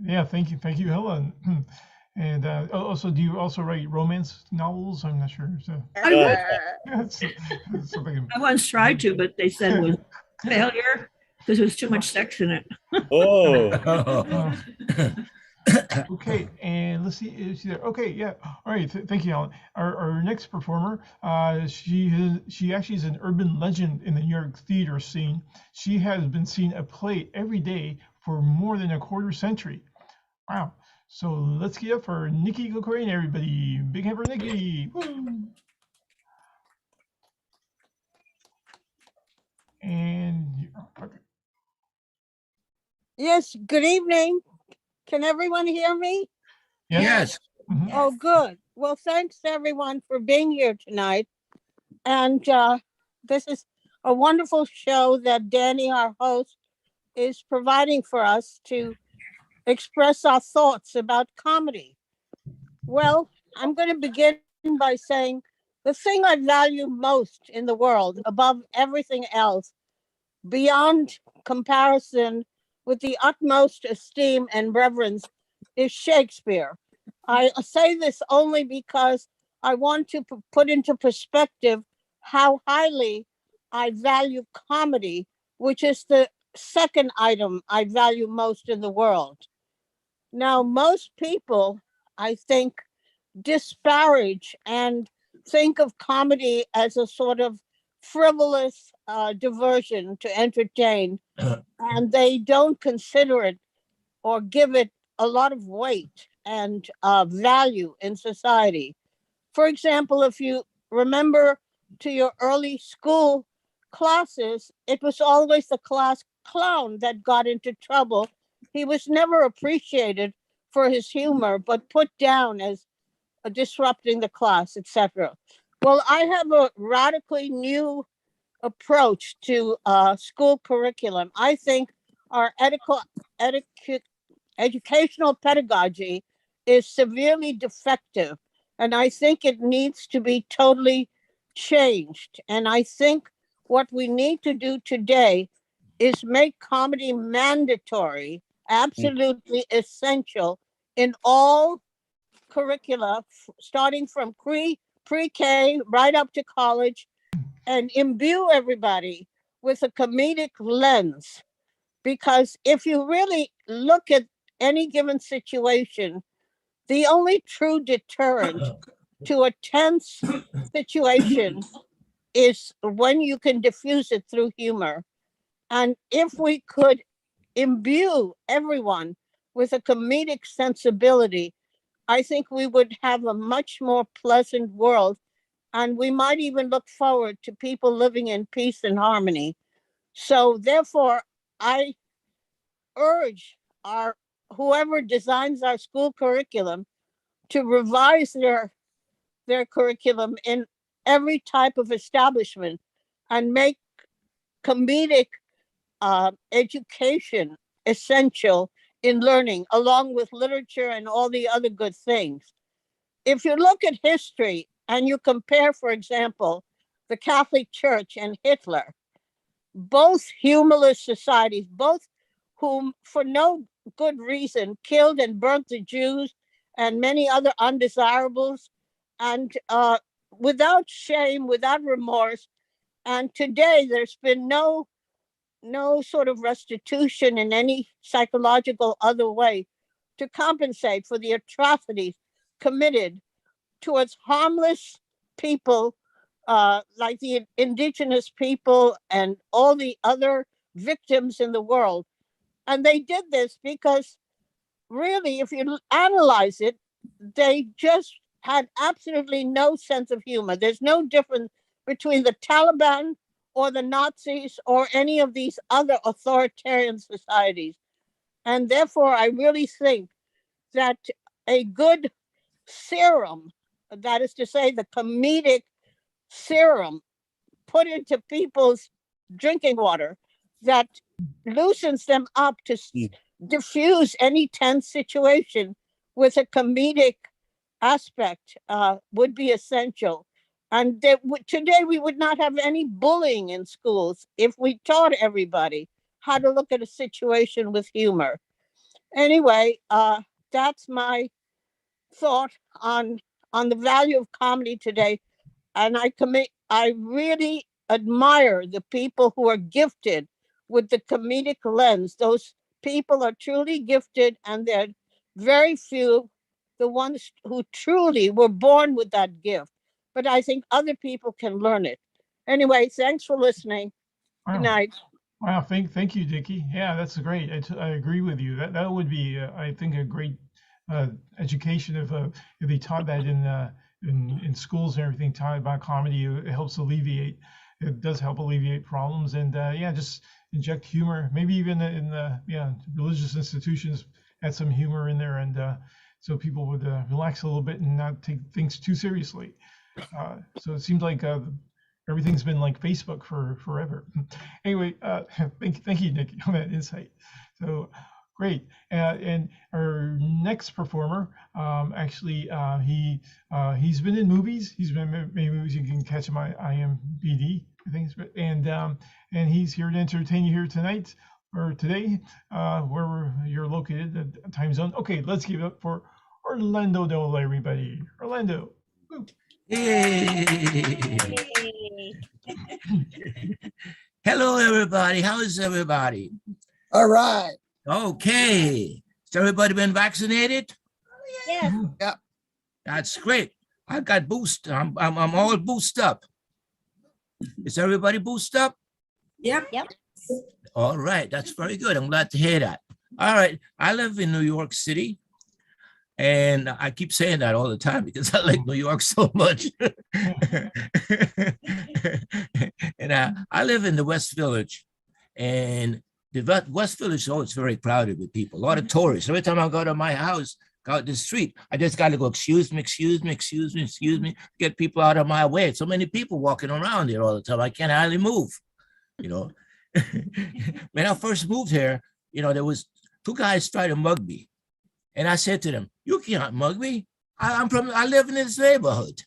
Yeah. Thank you, Helen. And also, do you also write romance novels? I'm not sure. So, something. I once tried to, but they said it was failure because there was too much sex in it. Oh. Okay, and let's see, is she there? Okay, yeah. All right, thank you, Alan. Our next performer, she actually is an urban legend in the New York theater scene. She has been seen a play every day for more than a quarter century. Wow. So let's get up for Nikki Gokorin, everybody. Big hand for Nikki. Woo! And okay. Yes, good evening. Can everyone hear me? Yes. Mhm. Oh, good. Well, thanks everyone for being here tonight. And this is a wonderful show that Danny, our host, is providing for us to express our thoughts about comedy. Well, I'm going to begin by saying the thing I value most in the world, above everything else, beyond comparison, with the utmost esteem and reverence, is Shakespeare. I say this only because I want to put into perspective how highly I value comedy, which is the second item I value most in the world. Now, most people, I think, disparage and think of comedy as a sort of frivolous diversion to entertain, and they don't consider it or give it a lot of weight and value in society. For example, if you remember to your early school classes, it was always the class clown that got into trouble. He was never appreciated for his humor, but put down as disrupting the class, etc. Well, I have a radically new approach to school curriculum. I think our educational pedagogy is severely defective, and I think it needs to be totally changed. And I think what we need to do today is make comedy mandatory, absolutely essential in all curricula, starting from pre-K right up to college, and imbue everybody with a comedic lens. Because if you really look at any given situation, the only true deterrent to a tense situation is when you can diffuse it through humor. And if we could imbue everyone with a comedic sensibility, I think we would have a much more pleasant world, and we might even look forward to people living in peace and harmony. So therefore, I urge whoever designs our school curriculum to revise their curriculum in every type of establishment and make comedic education essential in learning, along with literature and all the other good things. If you look at history and you compare, for example, the Catholic Church and Hitler, both humorless societies, both whom for no good reason killed and burnt the Jews and many other undesirables, and without shame, without remorse. And today there's been no sort of restitution in any psychological other way to compensate for the atrocities committed towards harmless people, like the indigenous people and all the other victims in the world. And they did this because really, if you analyze it, they just had absolutely no sense of humor. There's no difference between the Taliban or the Nazis or any of these other authoritarian societies. And therefore, I really think that a good serum, that is to say, the comedic serum put into people's drinking water that loosens them up to diffuse any tense situation with a comedic aspect would be essential. And today we would not have any bullying in schools if we taught everybody how to look at a situation with humor. Anyway, that's my thought on the value of comedy today. And I really admire the people who are gifted with the comedic lens. Those people are truly gifted, and they're very few, the ones who truly were born with that gift. But I think other people can learn it. Anyway, thanks for listening. Wow. Good night. Wow, thank you, Nikki. Yeah, that's great. I agree with you. That would be, I think, a great education if they taught that in schools and everything, taught about comedy. It helps alleviate. It does help alleviate problems, and yeah, just inject humor. Maybe even in the religious institutions, add some humor in there, and so people would relax a little bit and not take things too seriously. So it seems like everything's been like Facebook for forever. Anyway, thank you, Nikki, on that insight. So great. And our next performer, actually, he's been in movies. He's been in many movies. You can catch him on IMDb, I think. And he's here to entertain you here tonight or today, wherever you're located, the time zone. Okay, let's give it up for Orlando Dole, everybody. Orlando. Woo. Hey. Hello, everybody. How is everybody? All right. Okay. Has everybody been vaccinated? Yes. Yeah. That's great. I got boosted. I'm all boosted up. Is everybody boosted up? Yep. Yep. All right. That's very good. I'm glad to hear that. All right. I live in New York City. And I keep saying that all the time because I like New York so much. And I live in the West Village. And the West Village is always very crowded with people, a lot of tourists. Every time I go to my house, go out the street, I just got to go, excuse me, get people out of my way. So many people walking around here all the time. I can't hardly move, you know. When I first moved here, you know, there was 2 guys trying to mug me. And I said to them, you can't mug me. I live in this neighborhood.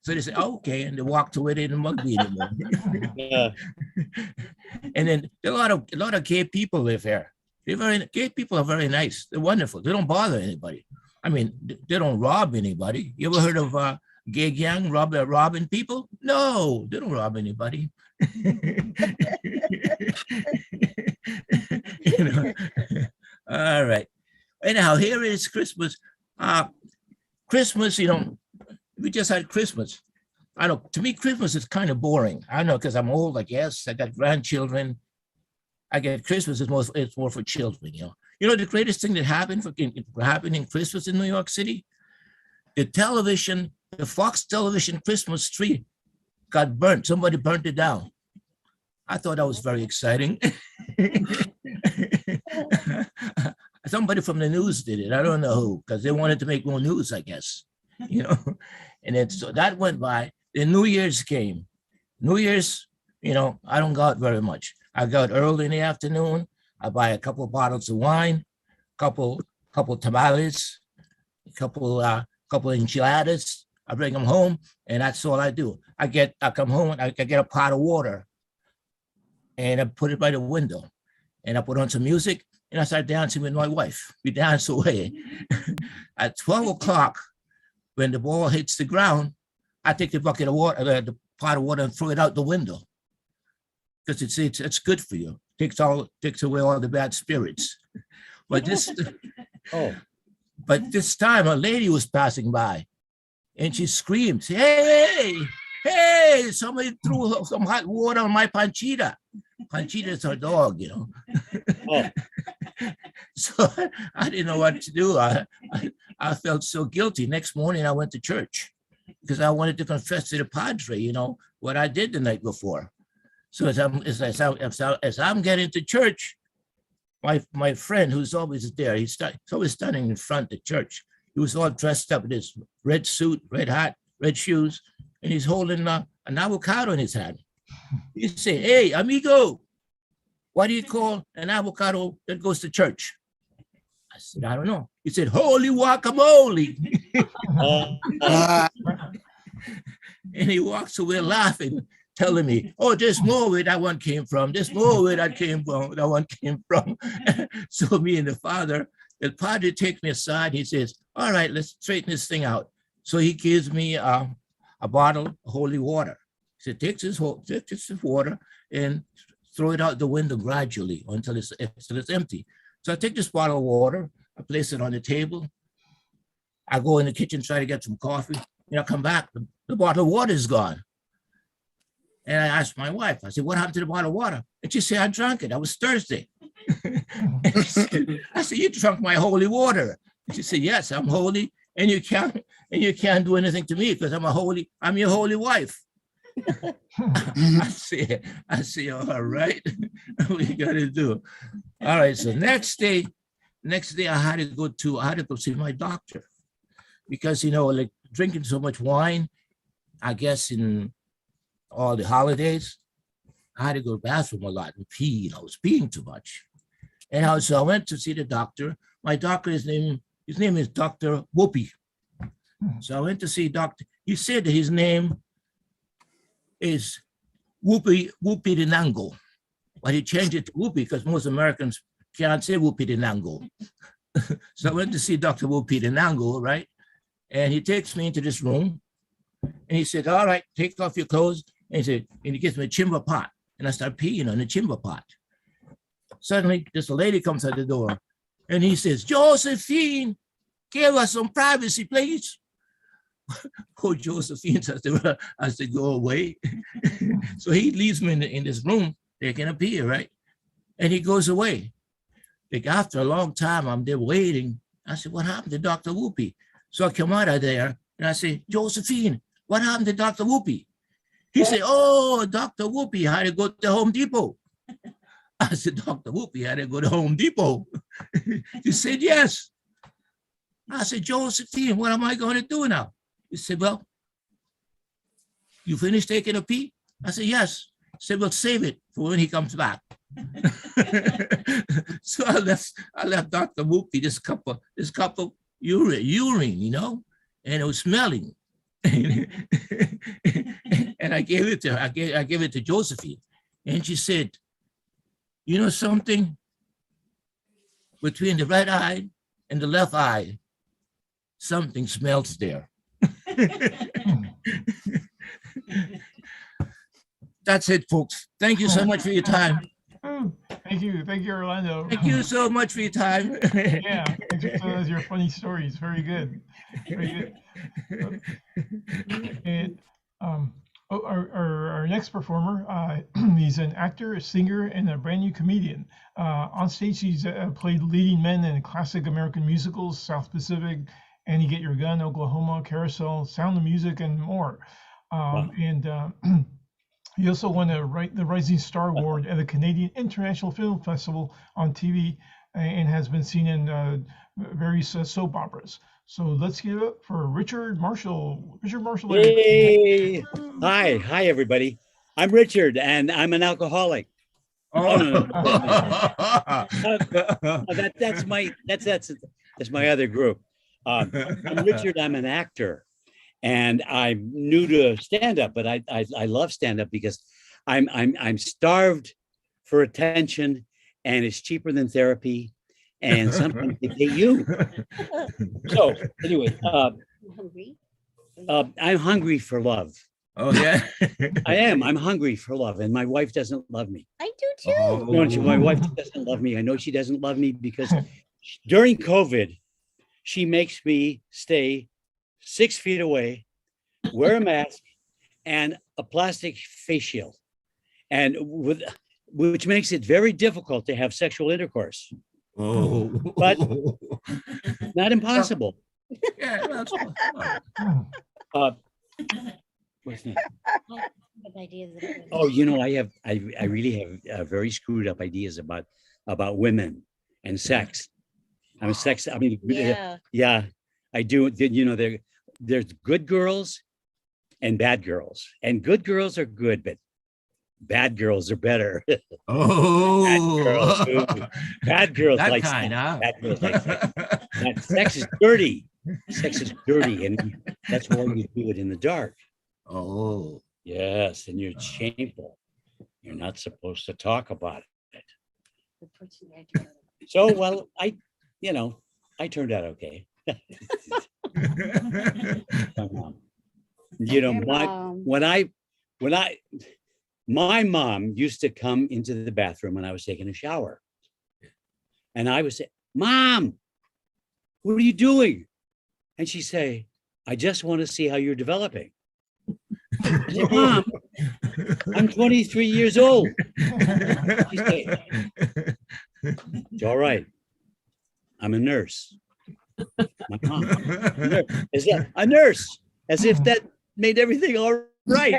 So they said, okay. And they walked away, they didn't mug me anymore. Yeah. And then a lot of gay people live here. Gay people are very nice. They're wonderful. They don't bother anybody. I mean, they don't rob anybody. You ever heard of gay gang robbing people? No, they don't rob anybody. You know? All right. Anyhow, here is Christmas. Christmas, you know, we just had Christmas. I know, to me, Christmas is kind of boring. I know, because I'm old, I guess. I got grandchildren. I get Christmas is more for children, you know. You know, the greatest thing that happened in Christmas in New York City? The Fox television Christmas tree got burnt. Somebody burnt it down. I thought that was very exciting. Somebody from the news did it. I don't know who, because they wanted to make more news, I guess. You know, and then so that went by. Then New Year's came. New Year's, you know, I don't go out very much. I go out early in the afternoon. I buy a couple of bottles of wine, couple tamales, a couple enchiladas. I bring them home, and that's all I do. I come home and I get a pot of water, and I put it by the window, and I put on some music. And I started dancing with my wife. We dance away. At 12 o'clock, when the ball hits the ground, I take the bucket of water, the pot of water, and throw it out the window. Because it's good for you. Takes away all the bad spirits. But this time a lady was passing by, and she screams, "Hey, somebody threw some hot water on my Panchita." Panchita is her dog, you know. Oh. So I didn't know what to do. I felt so guilty. Next morning, I went to church because I wanted to confess to the padre, you know, what I did the night before. So as I'm getting to church, my friend who's always there, he's always standing in front of the church. He was all dressed up in his red suit, red hat, red shoes, and he's holding an avocado in his hand. He said, "Hey, amigo, what do you call an avocado that goes to church?" I said, "I don't know." He said, "Holy guacamole." And he walks away laughing, telling me, oh, there's more where that one came from. There's more where that one came from. So me and the padre takes me aside. He says, all right, let's straighten this thing out. So he gives me a bottle of holy water. He said, take this water and throw it out the window gradually until it's empty. So I take this bottle of water, I place it on the table. I go in the kitchen, try to get some coffee. I come back, the bottle of water is gone. And I asked my wife, I said, what happened to the bottle of water? And she said, I drank it. I was thirsty. I said, you drank my holy water. And she said, yes, I'm holy, and you can't do anything to me because I'm your holy wife. I say, all right, what you gotta do? All right, so next day I had to go see my doctor because, like drinking so much wine, I guess in all the holidays, I had to go to the bathroom a lot and pee. I was peeing too much. And so I went to see the doctor. My doctor, his name is Dr. Whoopi. So I went to see doctor. He said that his name is Whoopi Dinango. But he changed it to Whoopi because most Americans can't say Whoopi Dinango. So I went to see Dr. Whoopi Dinango, right? And he takes me into this room and he said, all right, take off your clothes. And he gives me a chamber pot. And I start peeing on the chamber pot. Suddenly, this lady comes out the door and he says, Josephine, give us some privacy, please. Oh, Josephine has to go away. So he leaves me in this room, taking a pee, right? And he goes away. Like after a long time, I'm there waiting. I said, what happened to Dr. Whoopi? So I come out of there and I say, Josephine, what happened to Dr. Whoopi? He said, oh, Dr. Whoopi had to go to Home Depot. I said, Dr. Whoopi had to go to Home Depot. He said, yes. I said, Josephine, what am I going to do now? He said, well, you finished taking a pee? I said, yes. He said, well, save it for when he comes back. So I left Dr. Whoopi this cup of urine, and it was smelling. And I gave it to her. I gave it to Josephine. And she said, you know something? Between the right eye and the left eye, something smells there. That's it, folks. Thank you so much for your time. Thank you, Orlando. Thank you so much for your time. Yeah, thanks for telling us your funny stories. Very good. And our next performer, he's an actor, a singer, and a brand new comedian. On stage, he's played leading men in classic American musicals, South Pacific, Annie Get Your Gun, Oklahoma, Carousel, Sound of Music, and more. And he also won the Rising Star Award at the Canadian International Film Festival on TV and has been seen in various soap operas. So let's give it up for Richard Marshall. Yay! Hi, everybody. I'm Richard, and I'm an alcoholic. Oh, That's my other group. I'm Richard. I'm an actor, and I'm new to stand-up, but I love stand-up because I'm starved for attention, and it's cheaper than therapy, and sometimes they pay you. So anyway, I'm hungry for love. Oh yeah, I am. I'm hungry for love, and my wife doesn't love me. I do too. Oh. No, my wife doesn't love me. I know she doesn't love me because during COVID, she makes me stay 6 feet away, wear a mask, and a plastic face shield, and which makes it very difficult to have sexual intercourse. Oh, but not impossible. Yeah, that's What's next? Oh, I really have very screwed up ideas about women and sex. I'm a sex. I mean, yeah, I do. There's good girls and bad girls, and good girls are good, but bad girls are better. Oh, bad girls that like kind, sex. huh? Bad girls like sex. That sex is dirty. Sex is dirty, and that's why you do it in the dark. Oh. Yes, and you're shameful. You're not supposed to talk about it. So, well, I turned out okay. You know, my mom used to come into the bathroom when I was taking a shower. And I would say, Mom, what are you doing? And she'd say, I just want to see how you're developing. I said, Mom, I'm 23 years old. She'd say, it's all right. I'm a nurse. My mom, is that a nurse? As if that made everything all right.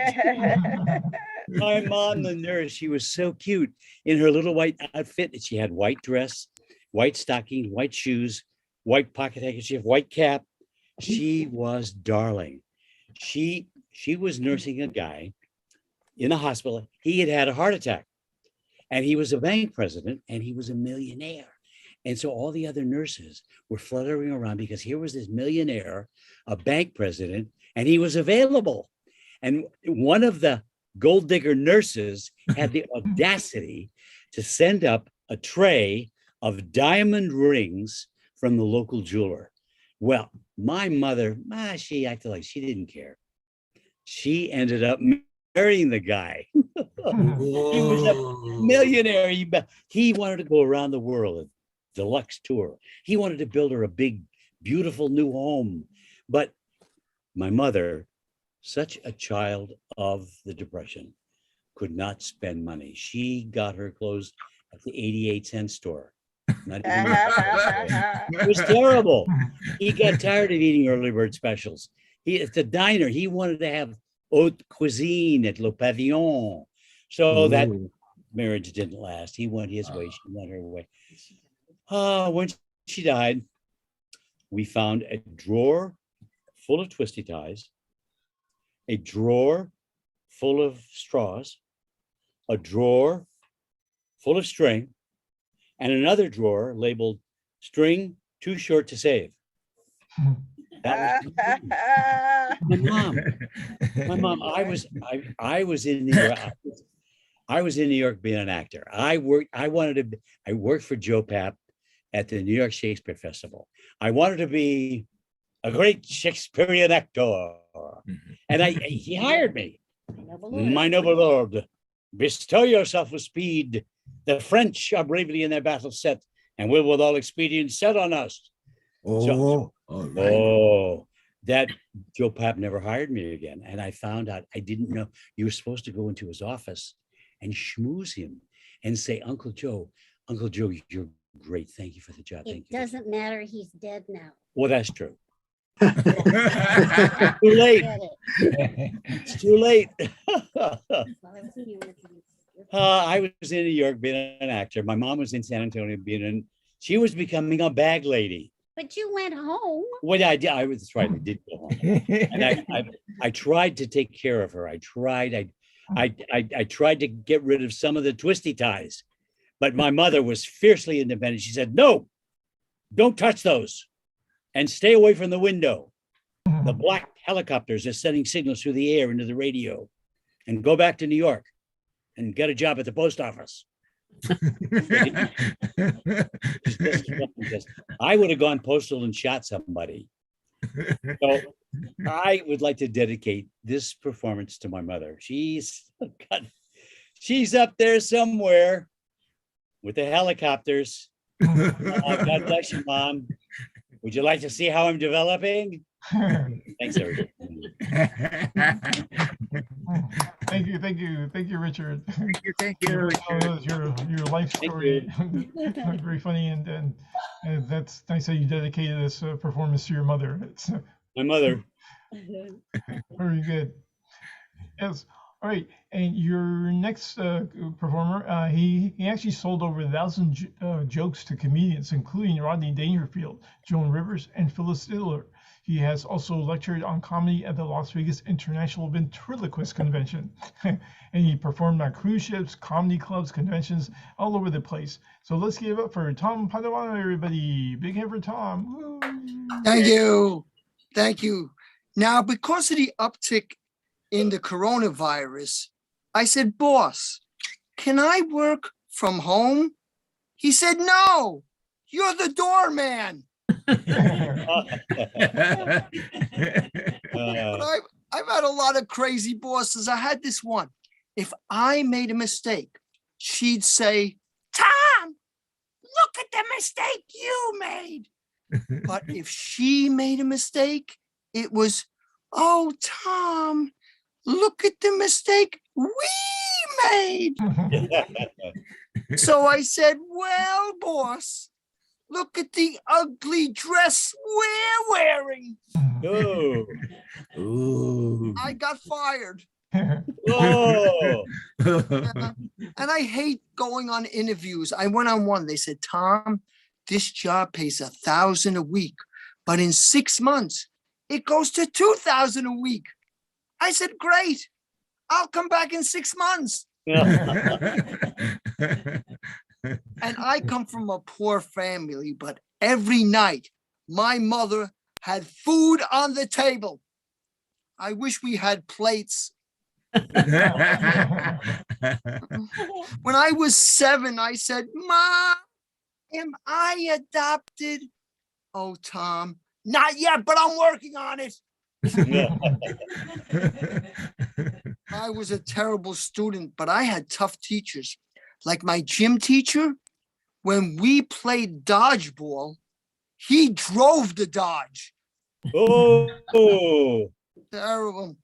My mom, the nurse, she was so cute in her little white outfit. She had white dress, white stockings, white shoes, white pocket handkerchief, white cap. She was darling. She was nursing a guy in a hospital. He had had a heart attack, and he was a bank president, and he was a millionaire. And so all the other nurses were fluttering around because here was this millionaire, a bank president, and he was available. And one of the gold digger nurses had the audacity to send up a tray of diamond rings from the local jeweler. Well, my mother, she acted like she didn't care. She ended up marrying the guy. He was a millionaire. He wanted to go around the world, a deluxe tour. He wanted to build her a big, beautiful new home. But my mother, such a child of the Depression, could not spend money. She got her clothes at the 88-cent store. Not even it was terrible. He got tired of eating early bird specials. At the diner, he wanted to have haute cuisine at Le Pavillon. So that marriage didn't last. He went his way, she went her way. When she died, we found a drawer full of twisty ties, a drawer full of straws, a drawer full of string, and another drawer labeled string too short to save. That was my mom. I was in New York. I was in New York being an actor. I worked for Joe Papp at the New York Shakespeare Festival. I wanted to be a great Shakespearean actor. And he hired me. My noble lord, bestow yourself with speed. The French are bravely in their battle set and will with all expedience set on us. That Joe Papp never hired me again. And I found out, I didn't know, you were supposed to go into his office and schmooze him and say, Uncle Joe, you're great. Thank you for the job. It doesn't matter. He's dead now. Well, that's true. Too late. It's too late. I was in New York being an actor. My mom was in San Antonio she was becoming a bag lady. But you went home. What I did, that's right, I did go home. And I tried to take care of her. I tried to get rid of some of the twisty ties, but my mother was fiercely independent. She said, no, don't touch those and stay away from the window. The black helicopters are sending signals through the air into the radio, and go back to New York and get a job at the post office. I would have gone postal and shot somebody. So I would like to dedicate this performance to my mother. She's up there somewhere with the helicopters. God bless you, Mom. Would you like to see how I'm developing? Thanks, everybody. Thank you, Richard. Thank you, Richard. Your life story. Very funny, and that's nice that you dedicated this performance to your mother. It's my mother. Very good. Yes. All right, and your next performer, he actually sold over 1,000 jokes to comedians, including Rodney Dangerfield, Joan Rivers, and Phyllis Diller. He has also lectured on comedy at the Las Vegas International Ventriloquist Convention, and he performed on cruise ships, comedy clubs, conventions, all over the place. So let's give it up for Tom Padovano, everybody. Big hand for Tom. Woo. Thank you. Thank you. Now, because of the uptick in the coronavirus, I said, boss, can I work from home? He said, no, you're the doorman. But I've had a lot of crazy bosses. I had this one. If I made a mistake, she'd say, Tom, look at the mistake you made. But if she made a mistake, it was, oh, Tom, look at the mistake we made. So I said, well, boss, look at the ugly dress we're wearing. Oh. Ooh. I got fired. Oh. And I hate going on interviews. I went on one. They said, Tom, this job pays $1,000 a week, but in 6 months, it goes to $2,000 a week. I said, great. I'll come back in 6 months. And I come from a poor family, but every night my mother had food on the table. I wish we had plates. When I was 7, I said, Mom, am I adopted? Oh, Tom, not yet, but I'm working on it. I was a terrible student, but I had tough teachers. Like my gym teacher, when we played dodgeball, he drove the dodge. Oh. Terrible.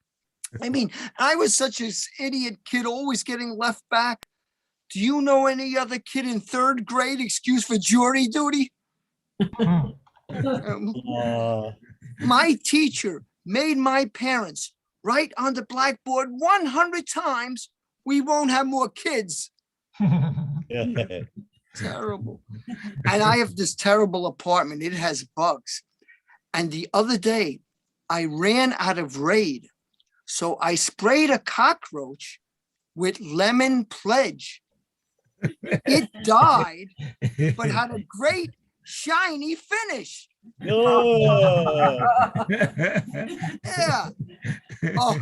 I mean, I was such an idiot kid, always getting left back. Do you know any other kid in 3rd grade excused for jury duty? My teacher made my parents write on the blackboard 100 times, we won't have more kids. Terrible. And I have this terrible apartment. It has bugs. And the other day, I ran out of Raid. So I sprayed a cockroach with lemon pledge. It died, but had a great shiny finish. Yeah. Oh,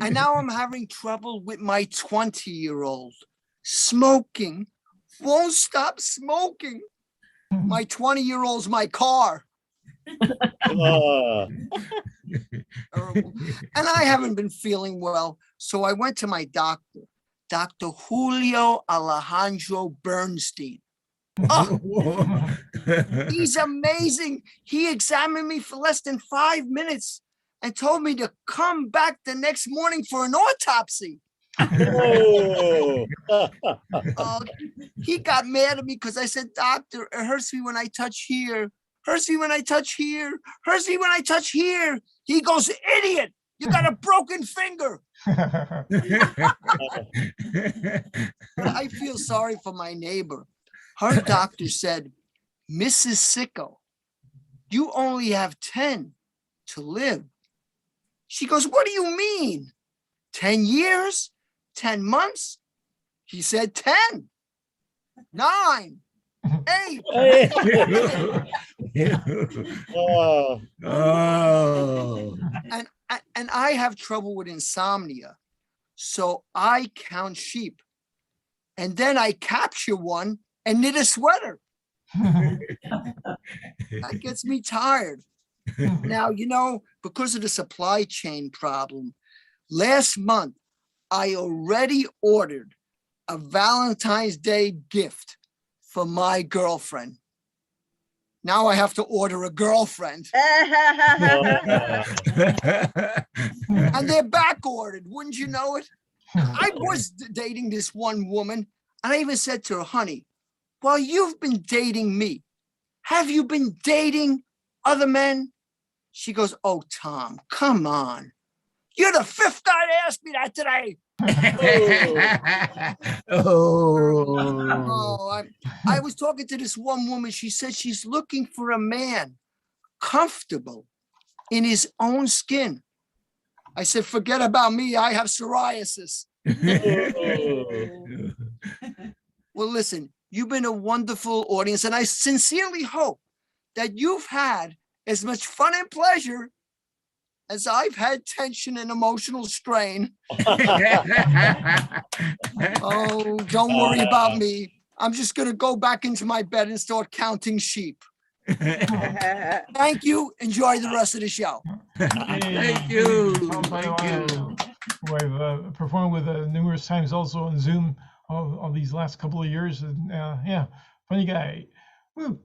and now I'm having trouble with my 20-year-old. Smoking. Won't stop smoking. My 20-year-old's my car. Terrible. And I haven't been feeling well, so I went to my doctor, Dr. Julio Alejandro Bernstein. Oh, he's amazing. He examined me for less than 5 minutes and told me to come back the next morning for an autopsy. He got mad at me because I said, doctor, it hurts me when I touch here. Hurts me when I touch here. Hurts me when I touch here. He goes, idiot, you got a broken finger. I feel sorry for my neighbor. Her doctor said, Mrs. Sicko, you only have 10 to live. She goes, what do you mean? 10 years? 10 months? He said 10, 9, 8. Oh. And I have trouble with insomnia. So I count sheep. And then I capture one and knit a sweater. That gets me tired. Now, you know, because of the supply chain problem, last month, I already ordered a Valentine's Day gift for my girlfriend. Now I have to order a girlfriend. And they're back ordered, wouldn't you know it? I was dating this one woman, and I even said to her, honey, while you've been dating me, have you been dating other men? She goes, oh, Tom, come on. You're the 5th guy to ask me that today. I was talking to this one woman. She said she's looking for a man comfortable in his own skin. I said, forget about me. I have psoriasis. Well, listen, you've been a wonderful audience, and I sincerely hope that you've had as much fun and pleasure as I've had tension and emotional strain. Oh, don't worry about me. I'm just going to go back into my bed and start counting sheep. Thank you. Enjoy the rest of the show. Thank you. Thank you. Who I've performed with numerous times also on Zoom all these last couple of years. And yeah, funny guy. Woo.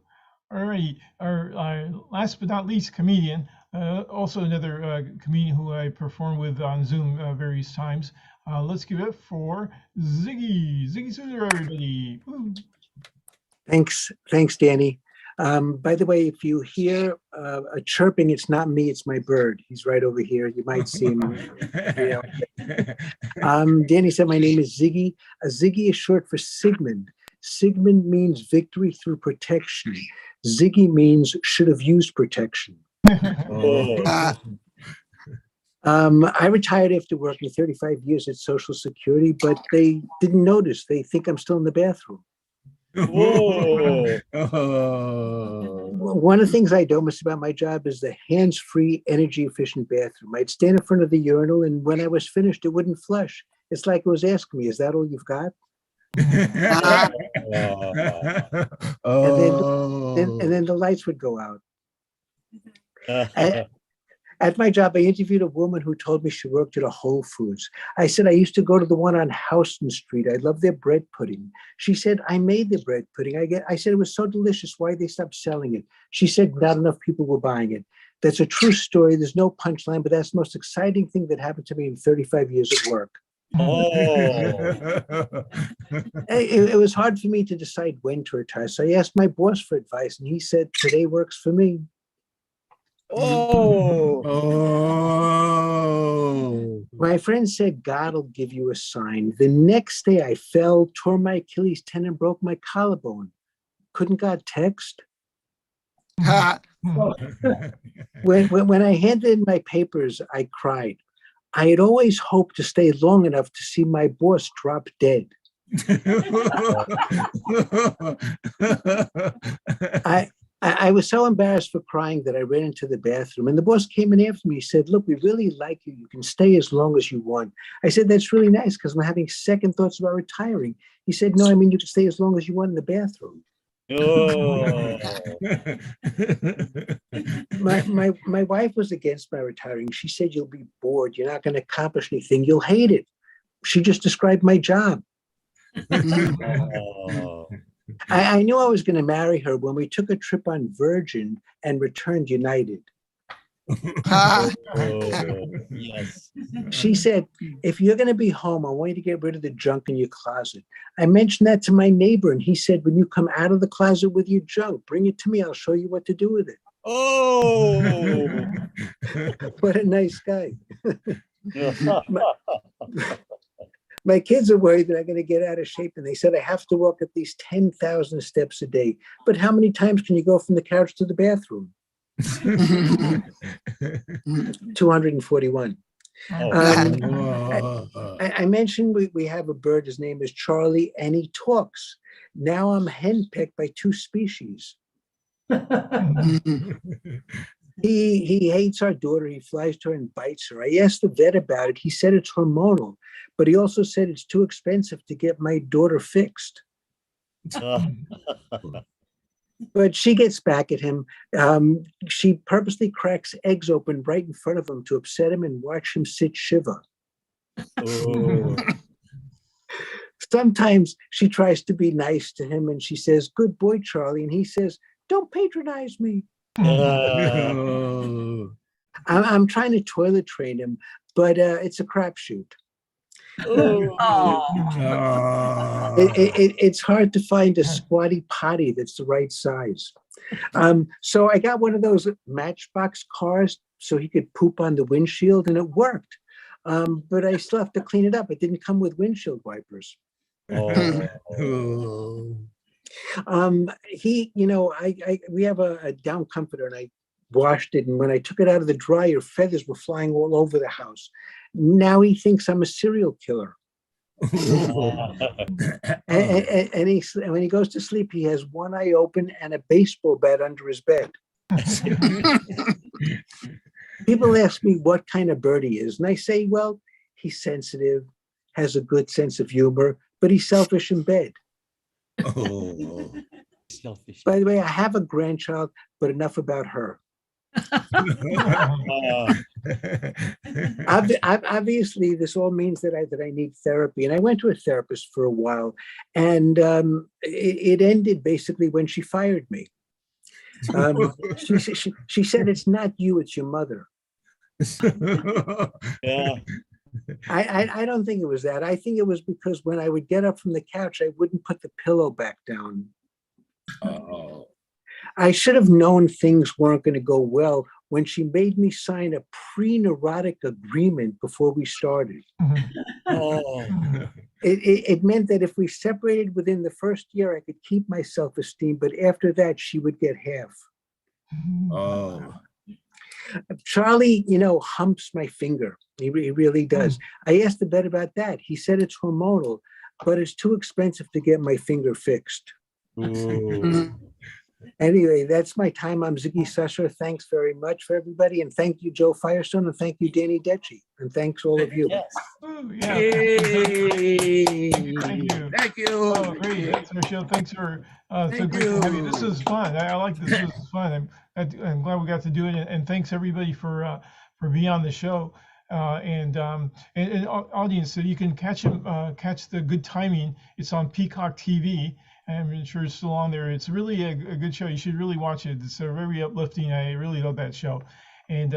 All right. Our last but not least comedian, also another comedian who I performed with on Zoom various times. Let's give it for Ziggy. Ziggy Sousa, everybody. Woo. Thanks, Danny. By the way, if you hear a chirping, it's not me, it's my bird. He's right over here. You might see him. Danny said my name is Ziggy. Ziggy is short for Sigmund. Sigmund means victory through protection. Ziggy means should have used protection. I retired after working 35 years at Social Security, but they didn't notice. They think I'm still in the bathroom. One of the things I don't miss about my job is the hands-free, energy-efficient bathroom. I'd stand in front of the urinal, and when I was finished, it wouldn't flush. It's like it was asking me, "Is that all you've got?" And then the lights would go out. At my job, I interviewed a woman who told me she worked at a Whole Foods. I said, I used to go to the one on Houston Street. I love their bread pudding. She said, I made the bread pudding. I said, it was so delicious. Why they stopped selling it? She said, not enough people were buying it. That's a true story. There's no punchline, but that's the most exciting thing that happened to me in 35 years at work. It was hard for me to decide when to retire. So I asked my boss for advice, and he said, today works for me. My friend said, God will give you a sign. The next day I fell, tore my Achilles tendon, broke my collarbone. Couldn't God text? When I handed in my papers, I cried. I had always hoped to stay long enough to see my boss drop dead. I was so embarrassed for crying that I ran into the bathroom, and the boss came in after me. He said, look, we really like you. You can stay as long as you want. I said, that's really nice because I'm having second thoughts about retiring. He said, no, I mean, you can stay as long as you want in the bathroom. My wife was against my retiring. She said, you'll be bored. You're not going to accomplish anything. You'll hate it. She just described my job. I knew I was going to marry her when we took a trip on Virgin and returned united. Yes. She said, if you're going to be home, I want you to get rid of the junk in your closet. I mentioned that to my neighbor, and he said, when you come out of the closet with your junk, bring it to me. I'll show you what to do with it. Oh, what a nice guy. My kids are worried that I'm going to get out of shape, and they said I have to walk at least 10,000 steps a day. But how many times can you go from the couch to the bathroom? 241. I mentioned we have a bird. His name is Charlie, and he talks. Now I'm henpecked by two species. He hates our daughter. He flies to her and bites her. I asked the vet about it. He said it's hormonal, but he also said it's too expensive to get my daughter fixed. But she gets back at him. She purposely cracks eggs open right in front of him to upset him and watch him sit shiver. Sometimes she tries to be nice to him and she says, good boy, Charlie. And he says, don't patronize me. I'm trying to toilet train him, but it's a crapshoot. It's hard to find a squatty potty that's the right size. So I got one of those Matchbox cars so he could poop on the windshield, and it worked. But I still have to clean it up. It didn't come with windshield wipers. We have a down comforter, and I washed it, and when I took it out of the dryer, feathers were flying all over the house. Now he thinks I'm a serial killer. And when he goes to sleep, he has one eye open and a baseball bat under his bed. People ask me what kind of bird he is, and I say, well, he's sensitive, has a good sense of humor, but he's selfish in bed. Oh. Selfish. By the way, I have a grandchild, but enough about her. Obviously, this all means that I need therapy, and I went to a therapist for a while, and it ended basically when she fired me. She said, "It's not you, it's your mother." Yeah. I don't think it was that. I think it was because when I would get up from the couch, I wouldn't put the pillow back down. Oh. I should have known things weren't going to go well when she made me sign a pre-neurotic agreement before we started. Oh. It meant that if we separated within the first year, I could keep my self-esteem, but after that, she would get half. Oh. Charlie, humps my finger. He really does. I asked the vet about that. He said it's hormonal, but it's too expensive to get my finger fixed. Anyway, that's my time. I'm Ziggy Susser. Thanks very much for everybody. And thank you, Jo Firestone. And thank you, Danny Dechi. And thanks all of you. Yes. Yeah. Thank you. Thank you. Oh, great. That's our show. Thanks for so great to have you. This was fun. I like this. This was fun. I'm glad we got to do it. And thanks everybody for being on the show. And audience, so you can catch the good timing. It's on Peacock TV. I'm sure it's still on there. It's really a good show. You should really watch it. It's very uplifting. I really love that show. And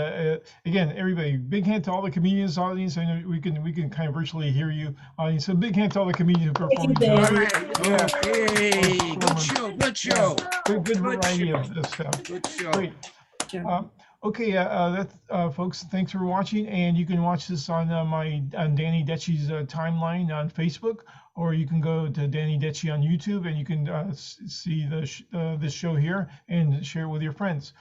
again, everybody, big hand to all the comedians, audience. I know we can kind of virtually hear you, audience. So big hand to all the comedians who perform. All right. Okay. Good show. Good show. Yeah. Good variety of stuff. Good show. Great. Okay, that's folks. Thanks for watching, and you can watch this on on Danny Dechi's timeline on Facebook, or you can go to Danny Dechi on YouTube, and you can see this show here and share it with your friends.